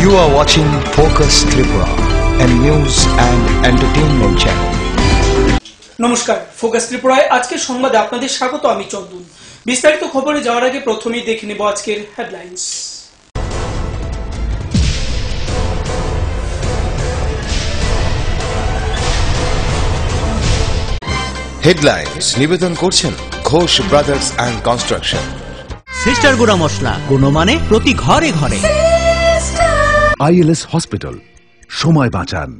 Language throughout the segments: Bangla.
You are watching Focus Tripura, a news and entertainment channel. নমস্কার, ফোকাস ত্রিপুরায় আজকের সংবাদে আপনাদের স্বাগত। আমি চন্দন। বিস্তারিত খবরে যাওয়ার আগে প্রথমেই দেখে নেব আজকের হেডলাইন্স। হেডলাইন্স নিবেদন করছেন Ghosh brothers and construction. Sister গুঁড়া মশলা গুণমানে প্রতি ঘরে ঘরে। আইএলএস হসপিটাল, সময় বাঁচান,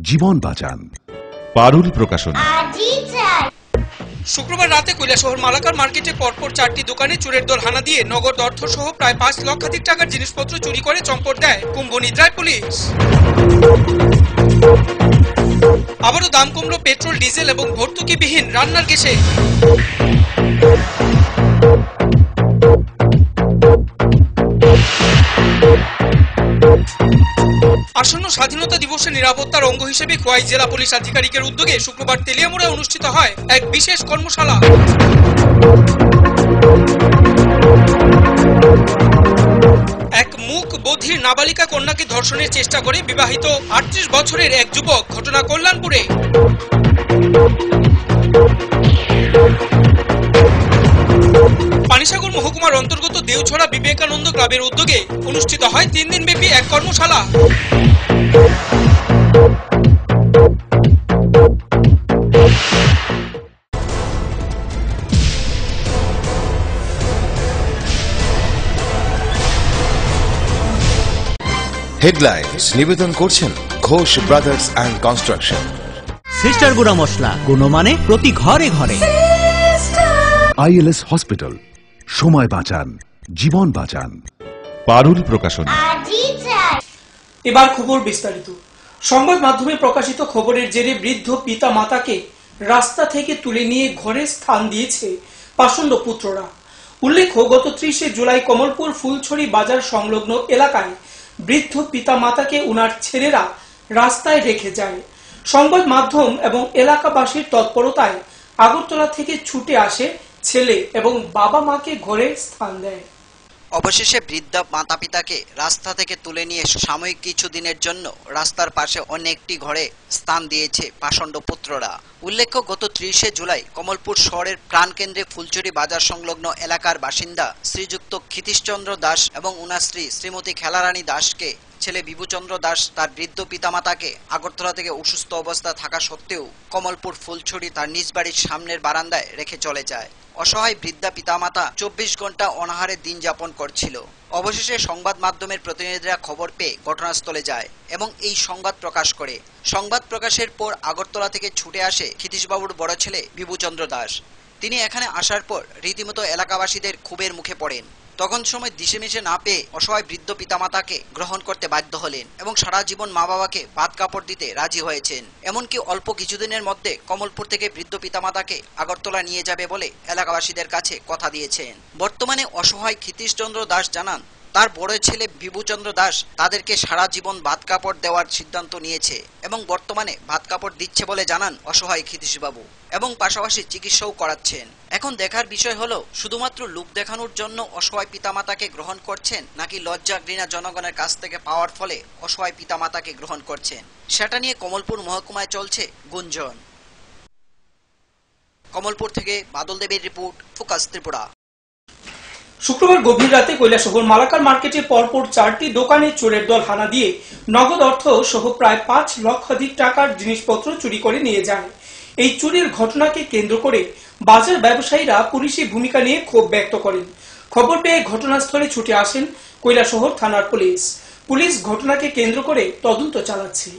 জীবন বাঁচান। পারুল প্রকাশনা। শুক্রবার রাতে কৈলাসহর মালাকার মার্কেটে পরপর 4টি দোকানে চোরের দল হানা দিয়ে নগদ অর্থ সহ প্রায় 5 লক্ষাধিক টাকার জিনিসপত্র চুরি করে চম্পট দেয় কুম্ভনিদ্রায় পুলিশ। আবারও দাম কমলো পেট্রোল, ডিজেল এবং ভর্তুকিবিহীন রান্নার গ্যাসে। আসন্ন স্বাধীনতা দিবসের নিরাপত্তার অঙ্গ হিসেবে খোয়াই জেলা পুলিশ আধিকারিকের উদ্যোগে শুক্রবার তেলিয়ামুড়ায় অনুষ্ঠিত হয় এক বিশেষ কর্মশালা। এক মুখ বধির নাবালিকা কন্যাকে ধর্ষণের চেষ্টা করে বিবাহিত 38 বছরের এক যুবক, ঘটনা কল্যাণপুরে। পানিসাগর মহকুমার অন্তর্গত দেওছড়া বিবেকানন্দ ক্লাবের উদ্যোগে অনুষ্ঠিত হয় 3 দিনব্যাপী এক কর্মশালা। হেডলাইন্স নিবেদন করছেন Ghosh brothers and construction. Sister গুঁড়া মশলা গুণমানে প্রতি ঘরে ঘরে। আইএলএস হসপিটাল, সময় বাঁচান, জীবন বাঁচান। পারুল প্রকাশনা। এবার খবর বিস্তারিত। সংবাদ মাধ্যমে প্রকাশিত খবরের জেরে বৃদ্ধ পিতা মাতাকে রাস্তা থেকে তুলে নিয়ে ঘরে স্থান দিয়েছে পাষণ্ড পুত্ররা। উল্লেখ্য, গত 30 জুলাই কমলপুর ফুলছড়ি বাজার সংলগ্ন এলাকায় বৃদ্ধ পিতা মাতাকে উনার ছেলেরা রাস্তায় রেখে যায়। সংবাদ মাধ্যম এবং এলাকাবাসীর তৎপরতায় আগরতলা থেকে ছুটে আসে ছেলে এবং বাবা মাকে ঘরে স্থান দেয়। অবশেষে বৃদ্ধা মাতা পিতাকে রাস্তা থেকে তুলে নিয়ে সাময়িক কিছু দিনের জন্য রাস্তার পাশে অন্য একটি ঘরে স্থান দিয়েছে পাষণ্ড পুত্ররা। উল্লেখ্য, গত 30 জুলাই কমলপুর শহরের প্রাণকেন্দ্রে ফুলচুরি বাজার সংলগ্ন এলাকার বাসিন্দা শ্রীযুক্ত ক্ষিতীশচন্দ্র দাস এবং উনার স্ত্রী শ্রীমতী খেলারানী দাসকে ছেলে বিভূচন্দ্র দাস তার বৃদ্ধ পিতামাতাকে আগরতলা থেকে অসুস্থ অবস্থা থাকা সত্ত্বেও কমলপুর ফুলছড়ি তার নিজ বাড়ির সামনের বারান্দায় রেখে চলে যায়। অসহায় বৃদ্ধা পিতামাতা 24 ঘন্টা অনাহারে দিন যাপন করছিল। অবশেষে সংবাদ মাধ্যমের প্রতিনিধিরা খবর পেয়ে ঘটনাস্থলে যায় এবং এই সংবাদ প্রকাশ করে। সংবাদ প্রকাশের পর আগরতলা থেকে ছুটে আসে ক্ষিতীশবাবুর বড় ছেলে বিভূচন্দ্র দাস। তিনি এখানে আসার পর রীতিমতো এলাকাবাসীদের ক্ষোভের মুখে পড়েন। তখন সময় দিশেমিশে না পেয়ে অসহায় বৃদ্ধ পিতামাতাকে গ্রহণ করতে বাধ্য হলেন এবং সারা জীবন মা বাবাকে ভাত কাপড় দিতে রাজি হয়েছেন। এমনকি অল্প কিছুদিনের মধ্যে কমলপুর থেকে বৃদ্ধ পিতামাতাকে আগরতলা নিয়ে যাবে বলে এলাকাবাসীদের কাছে কথা দিয়েছেন। বর্তমানে অসহায় ক্ষিতীশচন্দ্র দাস জানান, তার বড় ছেলে বিভূচন্দ্র দাস তাদেরকে সারা জীবন ভাত কাপড় দেওয়ার সিদ্ধান্ত নিয়েছে এবং বর্তমানে ভাত কাপড় দিচ্ছে বলে জানান অসহায় ক্ষিতীশবাবু, এবং পাশাপাশি চিকিৎসাও করাচ্ছেন। এখন দেখার বিষয় হলো, শুধুমাত্র লোক দেখানোর জন্য অসহায় পিতামাতাকে গ্রহণ করছেন নাকি লজ্জা ঘৃণা জনগণের কাছ থেকে পাওয়ার ফলে অসহায় পিতামাতাকে গ্রহণ করছেন, সেটা নিয়ে কমলপুর মহকুমায় চলছে গুঞ্জন। কমলপুর থেকে বাদল দেবের রিপোর্ট, ফোকাস ত্রিপুরা। শুক্রবার গভীর রাতে কৈলাসহর মালাকার মার্কেটে পরপর 4টি দোকানে চোরের দল হানা দিয়ে নগদ অর্থ সহ প্রায় 5 লক্ষাধিক টাকার জিনিসপত্র চুরি করে নিয়ে যায়। এই চুরির ঘটনাকে কেন্দ্র করে বাজার ব্যবসায়ীরা পুলিশি ভূমিকা নিয়ে ক্ষোভ ব্যক্ত করেন। খবর পেয়ে ঘটনাস্থলে ছুটে আসেন কৈলাসহর থানার পুলিশ। পুলিশ ঘটনাকে কেন্দ্র করে তদন্ত চালাচ্ছে।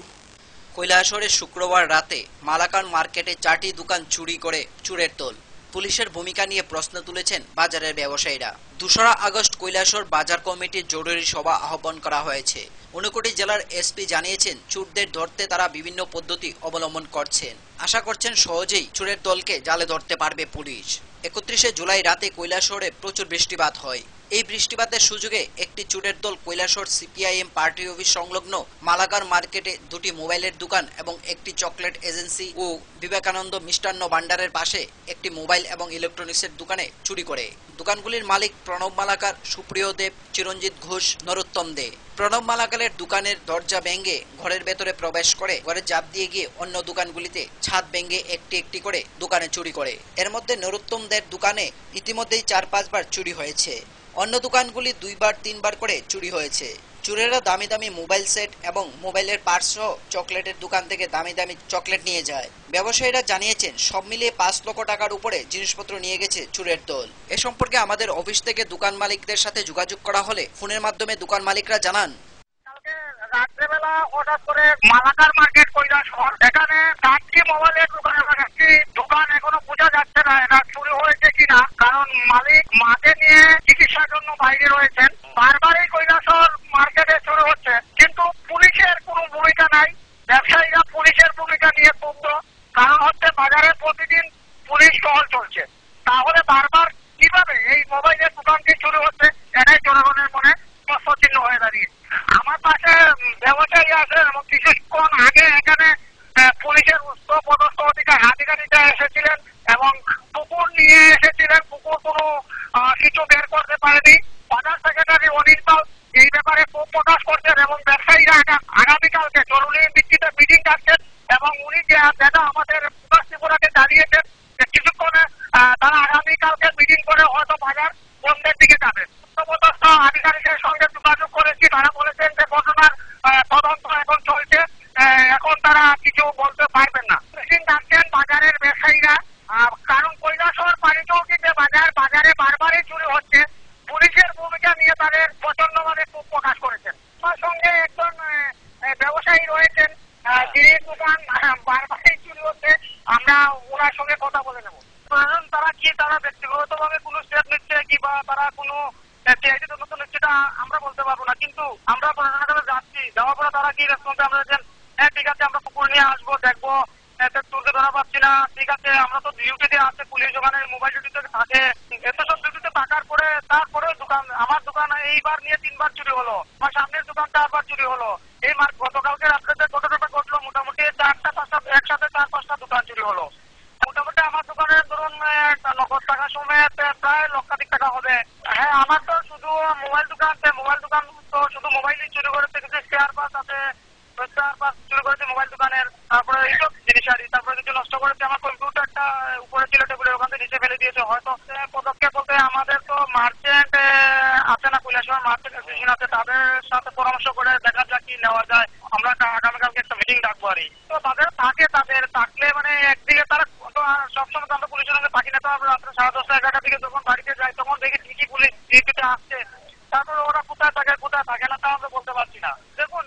কৈলাসহরে শুক্রবার রাতে মালাকার মার্কেটে 4টি দোকান চুরি করে চোরের দল। পুলিশের ভূমিকা নিয়ে প্রশ্ন তুলেছেন বাজারের ব্যবসায়ীরা। 2 আগস্ট কৈলাসহর বাজার কমিটির জরুরি সভা আহ্বান করা হয়েছে। ঊনকোটি জেলার এসপি জানিয়েছেন, চোরদের ধরতে তারা বিভিন্ন পদ্ধতি অবলম্বন করছেন। আশা করছেন সহজেই চোরের দলকে জালে ধরতে পারবে পুলিশ। 31 জুলাই রাতে কৈলাসহরে প্রচুর বৃষ্টিপাত হয়। এই বৃষ্টিপাতের সুযোগে একটি চোরের দল কৈলাসহর সিপিআইএম পার্টি অফিস সংলগ্ন মালাকার মার্কেটে দুটি মোবাইলের দোকান এবং একটি চকলেট এজেন্সি ও বিবেকানন্দ মিষ্টান্ন ভান্ডারের পাশে একটি মোবাইল এবং ইলেকট্রনিক্সের দোকানে চুরি করে। দোকানগুলির মালিক প্রণব মালাকার, সুপ্রিয় দেব, চিরঞ্জিত ঘোষ, নরোত্তম দে। প্রণব মালাকারের দোকানের দরজা ভেঙে ঘরের ভেতরে প্রবেশ করে ঘরে চাপ দিয়ে গিয়ে অন্য দোকানগুলিতে ছাদ ভেঙে একটি একটি করে দোকানে চুরি করে। এর মধ্যে নরোত্তম দের দোকানে ইতিমধ্যেই 4-5 বার চুরি হয়েছে। অন্য দোকানগুলি 2-3 বার করে চুরি হয়েছে। চোরেরা দামি দামি মোবাইল সেট এবং মোবাইলের পার্টস সহ চকলেটের দোকান থেকে দামি দামি চকলেট নিয়ে যায়। ব্যবসায়ীরা জানিয়েছেন সব মিলিয়ে 5 লক্ষ টাকার উপরে জিনিসপত্র নিয়ে গেছে চোরের দল। এ সম্পর্কে আমাদের অফিস থেকে দোকান মালিকদের সাথে যোগাযোগ করা হলে ফোনের মাধ্যমে দোকান মালিকরা জানান, রাত্রেবেলা হঠাৎ করে মালাকার মার্কেট কৈলাসহর এখানে 4টি মোবাইলের দোকান এখনো বোঝা যাচ্ছে না এটা চুরি হয়েছে কিনা, কারণ মালিক মাকে নিয়ে চিকিৎসার জন্য বাইরে রয়েছেন। বারবারই কৈলাসহর মার্কেটে চুরি হচ্ছে, কিন্তু পুলিশের কোনো ভূমিকা নাই। ব্যবসায়ীরা পুলিশের ভূমিকা নিয়ে ক্ষুব্ধ, কারণ হচ্ছে বাজারে প্রতিদিন পুলিশ টহল চলছে, তাহলে বারবার কিভাবে এই মোবাইলের দোকানটি চুরি হচ্ছে এটাই জনগণের মনে প্রশ্নচিহ্ন হয়ে দাঁড়িয়েছে। আমার পাশে ব্যবসায়ী আছে এবং কিছুক্ষণ আগে এখানে পুলিশের উচ্চ পদস্থ আধিকারিকরা এসেছিলেন এবং কুকুর নিয়ে এসেছিলেন। কুকুর কোনো কিছু বের করতে পারেনি। বাজার সেক্রেটারি অনিল পাল এই ব্যাপারে ক্ষোভ প্রকাশ করছেন এবং ব্যবসায়ীরা আগামীকালকে জরুরি ভিত্তিতে মিটিং ডাকছেন এবং উনি যেটা আমাদের ত্রিপুরাকে জানিয়েছেন যে কিছুক্ষণে তারা আগামীকালকে মিটিং করে হয়তো বাজার বন্ধের দিকে যাবেন। উচ্চপদস্থ আধিকারিকের সঙ্গে যোগাযোগ করেছি, তারা বলেছেন যে ঘটনার তদন্ত এখন চলছে, এখন তারা কিছু বলতে পারবেন না। মিটিং ডাকছেন বাজারের ব্যবসায়ীরা, কারণ কৈলাসহর পানিচৌকিতে বাজারে বারবারই চুরি হচ্ছে। পুলিশের ভূমিকা নিয়ে তাদের প্রচন্ডভাবে ক্ষোভ প্রকাশ করেছেন। আমার সঙ্গে একজন ব্যবসায়ী রয়েছেন, যিনি দোকান বারবারই চুরি হচ্ছে, আমরা ওনার সঙ্গে কথা বলে নেব। তারা ব্যক্তিগতভাবে কোনো স্টেপ নিচ্ছে কিংবা তারা কোনো তদন্ত নিচ্ছে আমরা বলতে পারবো না, কিন্তু আমরা প্রশাসনের কাছে যাচ্ছি, যাওয়ার পরে তারা কি রেসপন্স আমরা দেখেন, হ্যাঁ ঠিক আছে আমরা কুকুর নিয়ে আসবো, দেখবো তুলতে ধরা পাচ্ছি না, ঠিক আছে আমরা তো ডিউটিতে আছে, পুলিশ ওখানে মোবাইল ডিউটিতে থাকে, এত সব ডিউটিতে থাকার পরে তারপরে আমার দোকান এইবার নিয়ে 3 বার চুরি হলো, আমার সামনের দোকান 4 বার চুরি হলো। এই গতকালকে রাত্রে ঘটনাটা ঘটলো, মোটামুটি 4-5টা একসাথে 4-5টা দোকান চুরি হলো। মোটামুটি আমার দোকানের ধরুন নগদ টাকা সমেত প্রায় লক্ষাধিক টাকা হবে। হ্যাঁ, আমার তো শুধু মোবাইল দোকান তো শুধু মোবাইলই চুরি করেছে, কিছু স্পেয়ার পার্টস আছে, চুরি করেছে মোবাইল দোকানের, তারপরে এইসব জিনিস আর তারপরে কিছু নষ্ট করেছে। আমার কম্পিউটারটা উপরে ছিল টেবিলের ওখান থেকে নিচে ফেলে দিয়েছে। হয়তো পদক্ষেপ বলতে আমাদের তো মার্চেন্ট আছে না, কৈলাসহর মার্চেন্ট অ্যাসোসিয়েশন আছে, তাদের সাথে পরামর্শ করে দেখা যাক কি নেওয়া যায়। আমরা আগামীকালকে একটা মিটিং ডাকবো আর তো তাদের থাকলে মানে একদিকে তারা সবসময় তো আমরা পুলিশের সঙ্গে থাকি না, তো আমরা রাত্রে 10:30-11টা দিকে যখন বাড়িতে যাই তখন দেখি ঠিকই পুলিশ ডিউটিতে আসছে, তারপরে ওরা কোথায় থাকে না তা আমরা বলতে পারছি না। দেখুন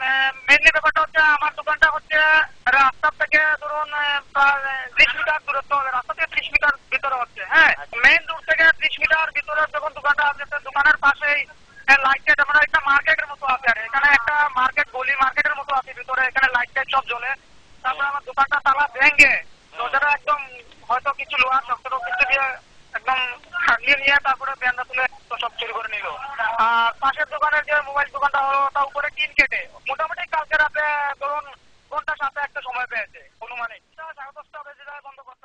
মেনলি ব্যাপারটা হচ্ছে আমার দোকানটা হচ্ছে রাস্তা থেকে ধরুন 30 মিটার দূরত্ব হবে, রাস্তা থেকে 30 মিটার ভিতরে হচ্ছে। হ্যাঁ, মেইন রোড থেকে 30 মিটার ভিতরে যখন দোকানটা আছে, দোকানের পাশেই লাইট টাইট আমরা একটা মার্কেটের মতো আছে, আর এখানে একটা গলি মার্কেটের মতো আছে ভিতরে, এখানে লাইট টাইট সব জ্বলে। তারপরে আমার দোকানটা তালা ভেঙে দরজাটা একদম হয়তো কিছু লোহার শক্ত কিছু দিয়ে একদম খাটিয়ে নিয়ে তারপরে বেন্দা তুলে সব চুরি করে নিল। আর পাশের দোকানের যে মোবাইল দোকানটা হলো ওটা উপরে টিন কেটে মোটামুটি কালকে রাতে ধরুন ঘন্টা 7 একটা সময় পেয়েছে অনুমানিক 10:30 বেজে যায় বন্ধ করতে।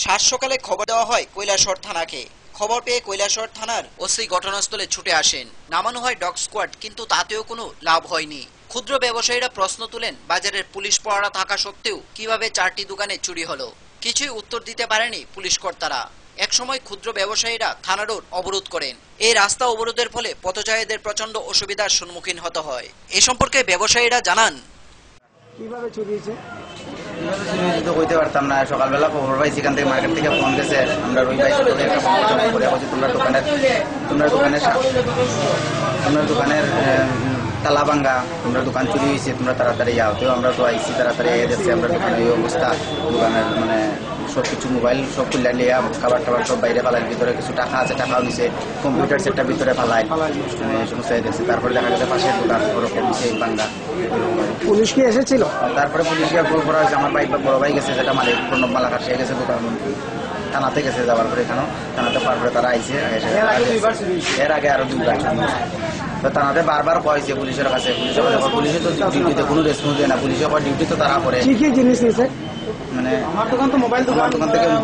সাত সকালে খবর দেওয়া হয় কৈলাসহর থানাকে। খবর পেয়ে কৈলাসহর থানার ওসি ঘটনাস্থলে ছুটে আসেন। নামানো হয় ডগ স্কোয়াড, কিন্তু তাতেও কোনো লাভ হয়নি। ক্ষুদ্র ব্যবসায়ীরা প্রশ্ন তুলেন, বাজারের পুলিশ পহরা থাকা সত্ত্বেও কিভাবে 4টি দোকানে চুরি হলো। কিছুই উত্তর দিতে পারেনি পুলিশ কর্তারা। একসময় ক্ষুদ্র ব্যবসায়ীরা থানা রোড অবরোধ করেন। এই রাস্তা অবরোধের ফলে পথচারীদের প্রচন্ড অসুবিধার সম্মুখীন হতে হয়। এ সম্পর্কে ব্যবসায়ীরা জানান, কিভাবে চুরি হয়েছে তো কইতে পারতাম না। সকালবেলা খবর পাইছি, এখান থেকে মার্কেট থেকে ফোন গেছে, আমরা রুই পাইছি তোমার দোকানের তালা ভাঙ্গা, তোমরা দোকান চুরি হয়েছে, তোমরা তাড়াতাড়ি যাও। তো আমরা তো আইসি, তাড়াতাড়ি দেখছি আমরা দোকানের এই অবস্থা, দোকানের মানে সবকিছু মোবাইল সব খুললে লিয়া, খাবার টাবার সব বাইরে ফালাই, ভিতরে কিছু টাকা আছে, টাকাও নিছে, কম্পিউটার সেটটা ভিতরে ফালাই, সমস্ত দেখছি। তারপরে দেখা গেছে পাশের দোকান ওরকম নিচে ভাঙ্গা। পুলিশ কি এসেছিল? তারপরে পুলিশকে ফোন করা হয়েছে, আমার ভাই বড় ভাই গেছে, যেটা মালিক প্রণব মালাকার, সে গেছে দোকান থানাতে গেছে, যাওয়ার পরে এখানেও থানাতে পার করে তারা আইছে। এর আগে আরো 2বার চুরি হয়েছে। তো থানাতে বারবার কয়েছে পুলিশের কাছে, পুলিশে তো ডিউটিতে কোনো রেসপন্স দেয় না, পুলিশে ডিউটি তো তারা করে। কি কি জিনিস নিছে? মানে আমার দোকান থেকে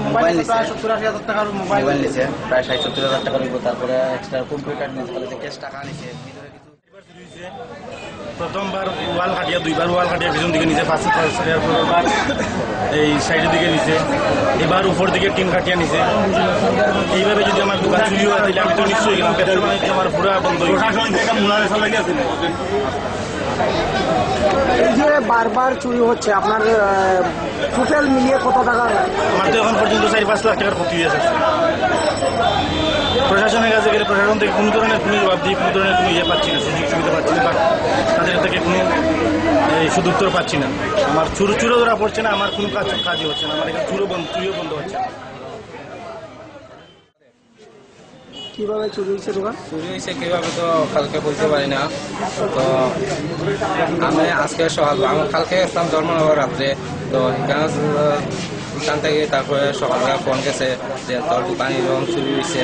মোবাইল নিছে, 70-80 টাকার মোবাইল নিছে, প্রায় 60-70 টাকা নিব। তারপরে এক্সট্রা কম্পিউটার নিছে, ক্যাশ টাকা নিছে। প্রথমবার ওয়াল কাটিয়া, 2বার ওয়াল কাটিয়া পিছন দিকে নিচে, এই সাইডের দিকে নিচে, এবার উপর দিকে টিন কাটিয়া নিচে। এইভাবে যদি আমার দোকান চুরি হয় তাহলে আমি তো নিশ্চয়ই আমার পুরা বন্ধ হয়ে গেছে। এই যে বারবার চুরি হচ্ছে, আপনার টোটাল মিলিয়ে কত টাকা? আমার তো এখন পর্যন্ত 4-5 লাখ টাকার ক্ষতি হয়েছে। প্রশাসনের কাছে গেলে প্রশাসন থেকে কোনো ধরনের কোনো জবাব দিয়ে কোনো ধরনের কোনো পাচ্ছি না, সুযোগ সুবিধা পাচ্ছি না, তাদের থেকে কোনো সুদুত্তর পাচ্ছি না। আমার চুরো ধরা পড়ছে না, আমার কোনো কাজই হচ্ছে না, আমার এখানে চুরিও বন্ধ হচ্ছে না। কিভাবে চুরি হয়েছে দোকান? চুরি হয়েছে কিভাবে তো কালকে বলতে পারি না। তো আমি আজকে আমি কালকে আসলাম জন্মনগর রাত্রে, তো এখান থেকে তারপরে সকালবেলা ফোন গেছে যে তোর দোকানে এরকম চুরি হয়েছে,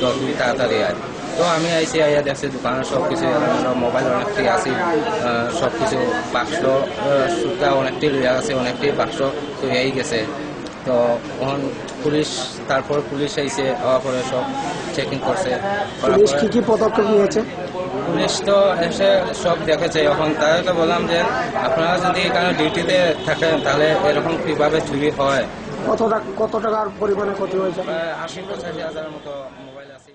তো তুই তাড়াতাড়ি আয়। তো আমি আইসি, আইয়া দেখছি দোকানে সব কিছু, মোবাইল অনেকটি আছে, সব কিছু বাক্স সুতা অনেকটি লইয়া গেছে, অনেকটি বাক্স তৈরি গেছে। তো এখন তারপর পুলিশ আইসে, হওয়ার পরে সব চেকিং করছে। পুলিশ কি কি পদক্ষেপ নিয়েছে? পুলিশ তো এসে সব দেখেছে। এখন তাদের তো বললাম যে আপনারা যদি এখানে ডিউটিতে থাকেন তাহলে এরকম কিভাবে চুরি হয়। কত টাকার পরিমাণে ক্ষতি হয়েছে? 80-85 হাজারের মতো মোবাইল আছে।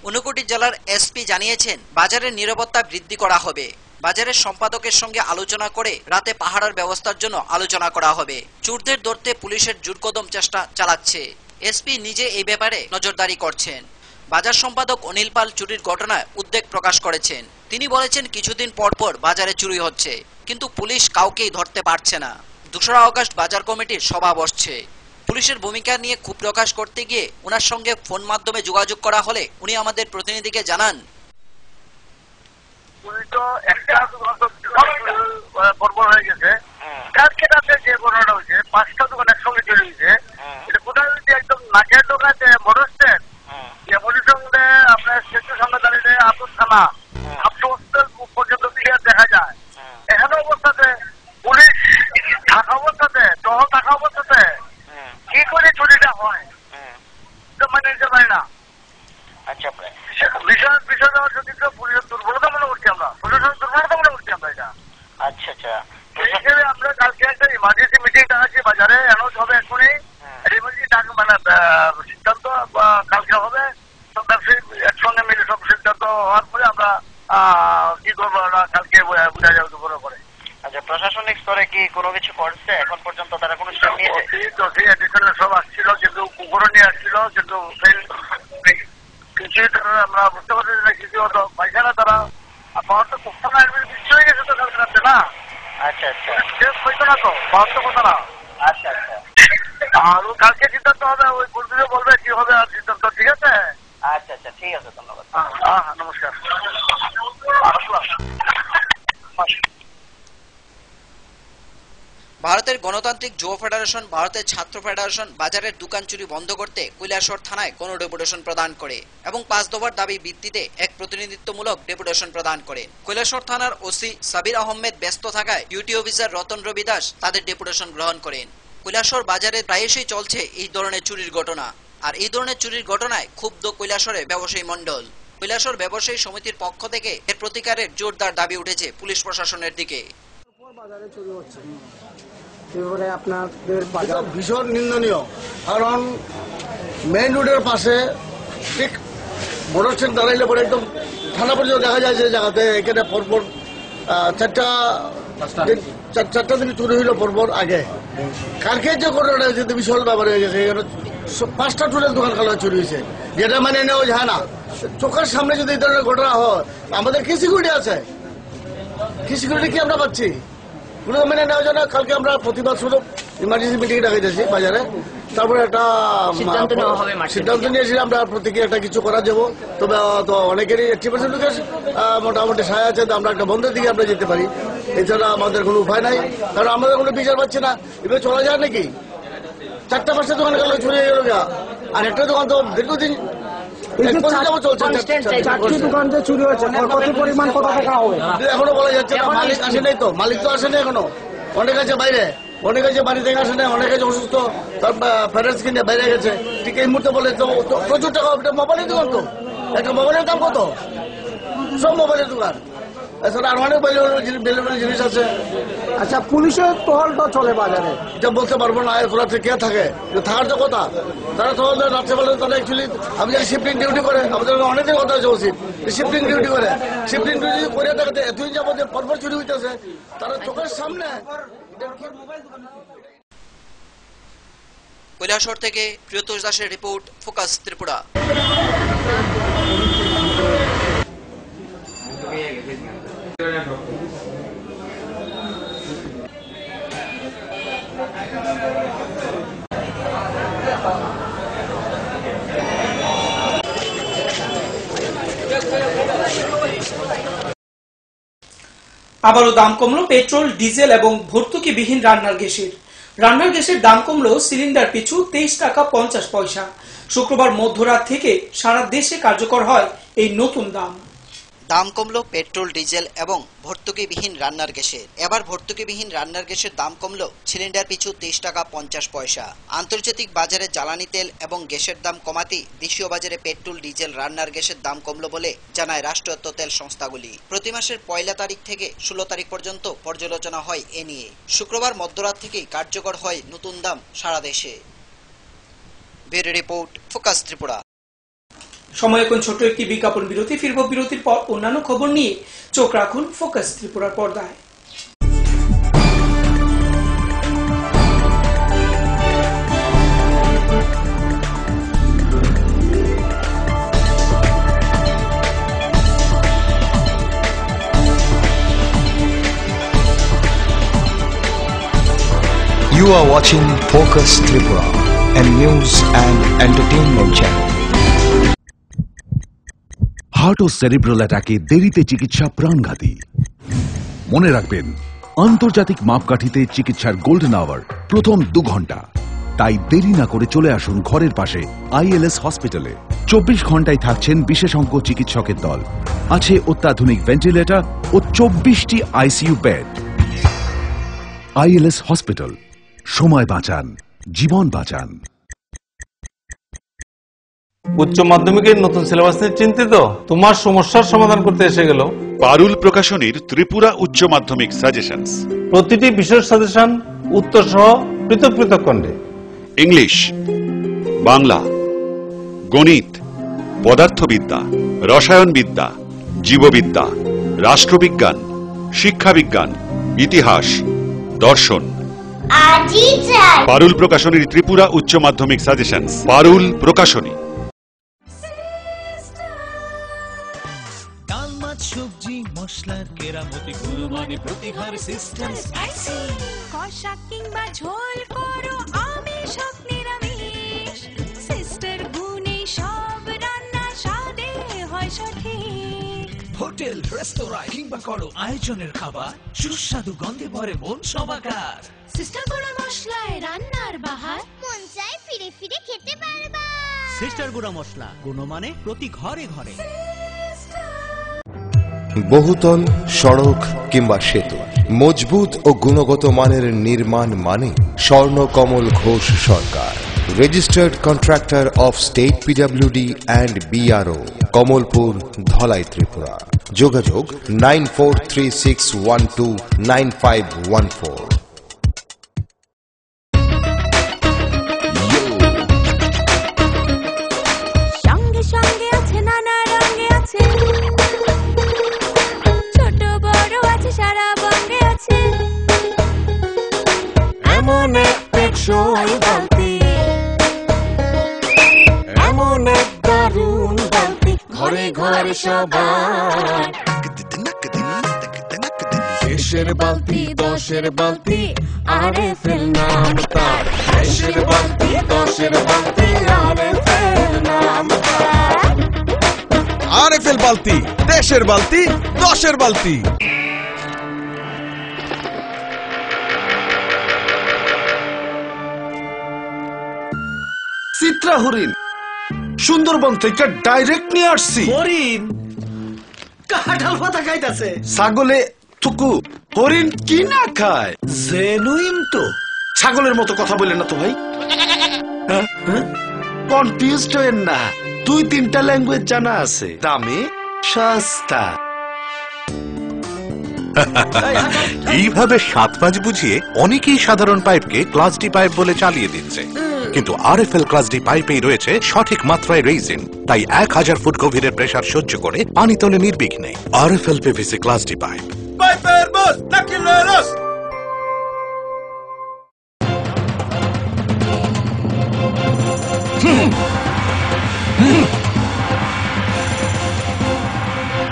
ঊনকোটি জেলার এসপি জানিয়েছেন, বাজারের নিরাপত্তা বৃদ্ধি করা হবে। বাজারের সম্পাদকের সঙ্গে আলোচনা করে রাতে পাহারার ব্যবস্থার জন্য আলোচনা করা হবে। চোরদের ধরতে পুলিশের জোরকদম চেষ্টা চালাচ্ছে। এসপি নিজে এই ব্যাপারে নজরদারি করছেন। বাজার সম্পাদক অনিল পাল চুরির ঘটনায় উদ্বেগ প্রকাশ করেছেন। তিনি বলেছেন, কিছুদিন পর পর বাজারে চুরি হচ্ছে, কিন্তু পুলিশ কাউকেই ধরতে পারছে না। 2রা আগস্ট বাজার কমিটির সভা বসছে। পুলিশের ভূমিকা নিয়ে ক্ষোভ প্রকাশ করতে গিয়ে ওনার সঙ্গে ফোন মাধ্যমে যোগাযোগ করা হলে উনি আমাদের প্রতিনিধিকে জানান, হয়ে গেছে কালকে রাতে যে ঘটনাটা হয়েছে, 5টা দোকান একসঙ্গে চলে গেছে। এটা কোথায় যদি একদম নাকের দোকানে মোটর স্ট্যান্ড, মোটর সঙ্গে আপনার স্টেশনের সামনে দাঁড়িয়ে আতর থানা পর্যন্ত ক্লিয়ার দেখা যায়। এখানে অবস্থাতে পুলিশ থাকা অবস্থাতে, টহল থাকা অবস্থাতে কি করে চুরিটা হয় মানে নিতে পারি না। আচ্ছা, বিষয় দেওয়ার সত্যি পুলিশের দুর্বলতা মনে করছি আমরা, প্রশাসনের দুর্বলতা মনে করছি আমরা এটা। আচ্ছা আচ্ছা, এই হিসেবে আমরা কালকে একটা ইমার্জেন্সি মিটিং ডাকাচ্ছি বাজারে, অ্যানাউন্স হবে এখনই। মানে সিদ্ধান্ত কালকে হবে, সব ব্যবসায়ী একসঙ্গে মিলে সব সিদ্ধান্ত হওয়ার পরে আমরা কি করবো কালকে বোঝা যাবে দুপুরের পরে। আচ্ছা, প্রশাসনিক স্তরে কি কোনো কিছু করছে এখন পর্যন্ত? তারা কোনো স্টেপ নিয়েছে? এডিশনাল সব আসছিল, কিন্তু কুকুরও নিয়ে আসছিল, কিন্তু কিছুই তারা আমরা বুঝতে পারছি না, কিছু হতো পাইছে না তারা। পাওয়ার তো কোথা না বৃষ্টি হয়ে গেছে তো কালকে রাতে না। আচ্ছা আচ্ছা, শেষ হইতো না তো, পাওয়ার তো কোথা না। আচ্ছা আচ্ছা, আর কালকে সিদ্ধান্ত হবে, ওই পুলিশে বলবে কি হবে আর সিদ্ধান্ত। ঠিক আছে? আচ্ছা আচ্ছা, ঠিক আছে, ধন্যবাদ। হ্যাঁ, নমস্কার। ভারতের গণতান্ত্রিক যুব ফেডারেশন, ভারতের ছাত্র ফেডারেশন বাজারের দোকান চুরি বন্ধ করতে কৈলাসহর থানায় গণডেপুটেশন প্রদান করে এবং 5 দফার দাবি ভিত্তিতে এক প্রতিনিধিত্বমূলক ডেপুটেশন প্রদান করে। কৈলাসহর থানার ওসি সাবির আহমেদ ব্যস্ত থাকায় ডিউটি অফিসার রতন রবি দাস তাদের ডেপুটেশন গ্রহণ করেন। কৈলাসহর বাজারে প্রায়শই চলছে এই ধরনের চুরির ঘটনা, আর এই ধরনের চুরির ঘটনায় ক্ষুব্ধ কৈলাসহরের ব্যবসায়ী মণ্ডল। কৈলাসহর ব্যবসায়ী সমিতির পক্ষ থেকে এর প্রতিকারের জোরদার দাবি উঠেছে পুলিশ প্রশাসনের দিকে। বাজারে চুরি হচ্ছে, এবারে আপনাদের বাজার ভীষণ নিন্দনীয়, কারণ মেইন রোডের পাশে ঠিক মোটর স্ট্যান্ড দাঁড়াইলে পরে একদম থানা পর্যন্ত দেখা যায় যে জায়গাতে এখানে পরপর চারটা দিন চুরি হইল পরপর আগে। কালকে যে ঘটনাটা হয়েছে বিশাল ব্যাপার হয়ে গেছে, এখানে 5টা টুলের দোকান খালা চুরি হয়েছে, যেটা মানে নেওয়া যায় না। চোখের সামনে যদি এই ধরনের ঘটনা হয়, আমাদের কি সিকিউরিটি আছে? কি সিকিউরিটি কি আমরা পাচ্ছি? কোনো মেনে নেওয়া যায় না। কালকে আমরা প্রতিবাদ স্বরূপ ইমার্জেন্সি মিটিং ডাকাইতেছি বাজারে, তারপরে একটা সিদ্ধান্ত নিয়েছি আমরা প্রত্যেকে একটা কিছু করা যাবো। তবে তো অনেকেরই 80% লোকের মোটামুটি সায় আছে, আমরা একটা বন্ধের দিকে আমরা যেতে পারি। এছাড়া আমাদের কোনো উপায় নাই, কারণ আমাদের কোনো বিচার পাচ্ছি না। এভাবে চলা যায় নাকি? 4টা 5টা দোকান গেল চুরি হয়ে গেল আর একটা দোকান তো দীর্ঘদিন চারটি দোকান যে চুরি হয়েছে কত পরিমাণ কত টাকা হবে এখনো বলা যাচ্ছে না। মালিক আসে নাই তো, মালিক তো আসে না এখনো, অনেক আছে বাইরে, অনেক আছে বাড়ি থেকে আসে না, অনেক আছে অসুস্থ প্যারেন্টস কিনে বাইরে গেছে। ঠিক এই মুহূর্তে বলে তো প্রচুর টাকা। মোবাইলের দোকান তো, একটা মোবাইলের দাম কত? সব মোবাইলের দোকান, এছাড়া আর অনেক বেলুনের জিনিস আছে। আচ্ছা, পুলিশের টহলটা চলে বাজারে, এটা বলতে পারবো না খোলা কে থাকে, থাকার তো কথা। তারা তো রাত্রেবেলা তারা অ্যাকচুয়ালি আমি জানি শিফটিং ডিউটি করে, আমাদের অনেকের কথা আছে উচিত শিফটিং ডিউটি করে। শিফটিং ডিউটি করে থাকে এতদিন যাবো যে পরপর চুরি হইতেছে তারা চোখের সামনে। কৈলাসহর থেকে প্রিয়তোষ দাসের রিপোর্ট, ফোকাস ত্রিপুরা। আবারও দাম কমলো পেট্রোল, ডিজেল এবং ভর্তুকিবিহীন রান্নার গ্যাসের। রান্নার গ্যাসের দাম কমলো সিলিন্ডার পিছু 23 টাকা 50 পয়সা। শুক্রবার মধ্যরাত থেকে সারা দেশে কার্যকর হয় এই নতুন দাম। দাম কমলো পেট্রোল, ডিজেল এবং ভর্তুকিবিহীন রান্নার গ্যাসের। এবার ভর্তুকিবিহীন রান্নার গ্যাসের দাম কমলো সিলিন্ডার পিছু 23 টাকা 50 পয়সা। আন্তর্জাতিক বাজারে জ্বালানি তেল এবং গ্যাসের দাম কমাতে দেশীয় বাজারে পেট্রোল, ডিজেল, রান্নার গ্যাসের দাম কমলো বলে জানায় রাষ্ট্রায়ত্ত তেল সংস্থাগুলি। প্রতি মাসের 1 তারিখ থেকে 16 তারিখ পর্যন্ত পর্যালোচনা হয় এ নিয়ে। শুক্রবার মধ্যরাত থেকেই কার্যকর হয় নতুন দাম সারা দেশে। Bureau report, focus Tripura. সময় এখন ছোট একটি বিজ্ঞাপন বিরতি। ফিরব বিরতির পর অন্যান্য খবর নিয়ে। চোখ রাখুন ফোকাস ত্রিপুরার পর্দায়। You are watching Focus Tripura, a news and entertainment channel. Heart ও সেরিব্রাল অ্যাটাকে দেরিতে চিকিৎসা প্রাণঘাতী। মনে রাখবেন, আন্তর্জাতিক মাপকাঠিতে চিকিৎসার গোল্ডেন আওয়ার প্রথম 2 ঘন্টা। তাই দেরি না করে চলে আসুন ঘরের পাশে ILS হসপিটালে। 24 ঘন্টায় থাকছেন বিশেষজ্ঞ চিকিৎসকের দল, আছে অত্যাধুনিক ভেন্টিলেটর ও 24টি ICU বেড। ILS হসপিটাল, সময় বাঁচান, জীবন বাঁচান। উচ্চ মাধ্যমিকের নতুন সিলেবাস নিয়ে চিন্তিত? তোমার সমস্যার সমাধান করতে এসে গেল পারুল প্রকাশনীর ত্রিপুরা উচ্চ মাধ্যমিক সাজেশনস। প্রতিটি বিষয়ের সাজেশন উত্তর সহ পৃথক পৃথক খণ্ডে। ইংলিশ, বাংলা, গণিত, পদার্থবিদ্যা, রসায়নবিদ্যা, জীববিদ্যা, রাষ্ট্রবিজ্ঞান, শিক্ষাবিজ্ঞান, ইতিহাস, দর্শন। পারুল প্রকাশনীর ত্রিপুরা উচ্চ মাধ্যমিক সাজেশনস। পারুল প্রকাশনী। সবজি মশলার কেরামতি গুণমানে প্রতি ঘর সিস্টেম স্পাইসি। কষা কিংবা ঝোল করো আমিষ হোক নিরামিষ, সিস্টার গুণে সব রান্না স্বাদে হয় সঠিক। হোটেল, রেস্তোরাঁ কিংবা করো আয়োজনের খাবার, সুস্বাদু গন্ধে ভরে মন সবাকার। সিস্টার গুঁড়া মশলায় রান্নার বাহার, মন চাই ফিরে ফিরে খেতে পারবা। সিস্টার গুঁড়া মশলা, গুণমানে প্রতি ঘরে ঘরে। বহুতল, সড়ক কিংবা সেতু, মজবুত ও গুণগত মানের নির্মাণ মানে Swarnakamal Ghosh Sarkar, registered contractor of state PWD and BRO, Kamalpur, Dhalai, Tripura. যোগাযোগ 9436129514। সঙ্গে সঙ্গে আছে, নানা রঙে আছে, ছোট বড় আছে, সারা বঙ্গে আছে। এমন এক টেকসই বালতি, এমন এক দারুণ বালতি, ঘরে ঘরে সবার। দেশের বালতি, দশের বালতি, RFL নাম তার। দেশের বালতি, দশের বালতি, RFL নাম তার। RFL বালতি, দেশের বালতি, দশের বালতি। চিত্রা হরিণ সুন্দরবন থেকে ডাইরেক্ট নিয়ে আসছি। হরিণ কাঁঠাল পাতা খাইতাছে। ছাগলে থুকু, হরিণ কি না খায়? জেনুইন তো। ছাগলের মতো কথা বললেন না তো ভাই। কনফিউজড হয়েন না, 2-3টা ল্যাঙ্গুয়েজ জানা আছে, দামে সস্তা। এইভাবে 7-5 বুঝিয়ে অনেকেই সাধারণ পাইপকে ক্লাস ডি পাইপ বলে চালিয়ে দিচ্ছে, কিন্তু আরএফএল ক্লাস ডি পাইপেই রয়েছে সঠিক মাত্রায় রেইজিন, তাই 1000 ফুট গভীরের প্রেসার সহ্য করে পানি তোলে নির্বিঘ্নে। RFL PVC class D pipe. পাইপের বস নাকিলেরস।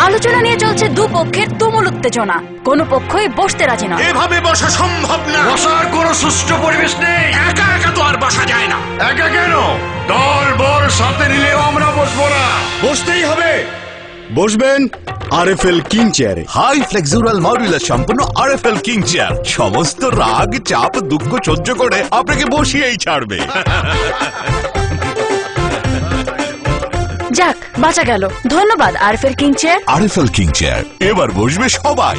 আলোচনা নিয়ে চলছে দুপক্ষের তুমুল উত্তেজনা, কোনো পক্ষই বসতে রাজি না। এভাবে বসা সম্ভব না, বসার কোনো সুষ্ঠু পরিবেশ নেই। একা একা তো আর বসা যায় না। একা কেন, দল বল সাথে নিলেও আমরা বসবো না, বসতেই হবে। বসবেন আরএফএল কিং চেয়ারে। হাই ফ্লেক্সুরাল মডুলার সম্পন্ন আরএফএল কিং চেয়ার সমস্ত রাগ চাপ দুঃখ সহ্য করে আপনাকে বসিয়েই ছাড়বে। যাক, বাঁচা গেল। ধন্যবাদ RFL king chair. RFL king chair, এবার বসবে সবাই।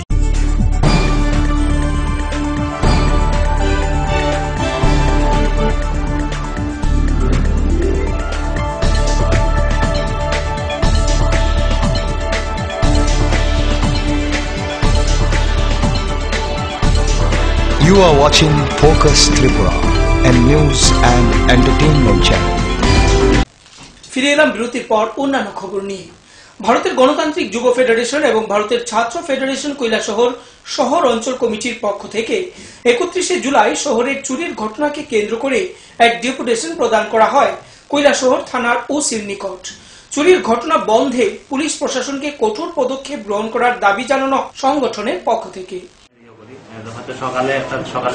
You are watching Focus Tripura, a news and entertainment channel. ফিরে এলাম বিরতির পর অন্যান্য খবর নিয়ে। ভারতের গণতান্ত্রিক যুব ফেডারেশন এবং ভারতের ছাত্র ফেডারেশন কৈলাসহর শহর অঞ্চল কমিটির পক্ষ থেকে 31শে জুলাই শহরের চুরির ঘটনাকে কেন্দ্র করে এক ডেপুটেশন প্রদান করা হয় কৈলাসহর থানার ওসির নিকট। চুরির ঘটনা বন্ধে পুলিশ প্রশাসনকে কঠোর পদক্ষেপ গ্রহণ করার দাবি জানানো সংগঠনের পক্ষ থেকে। সকালে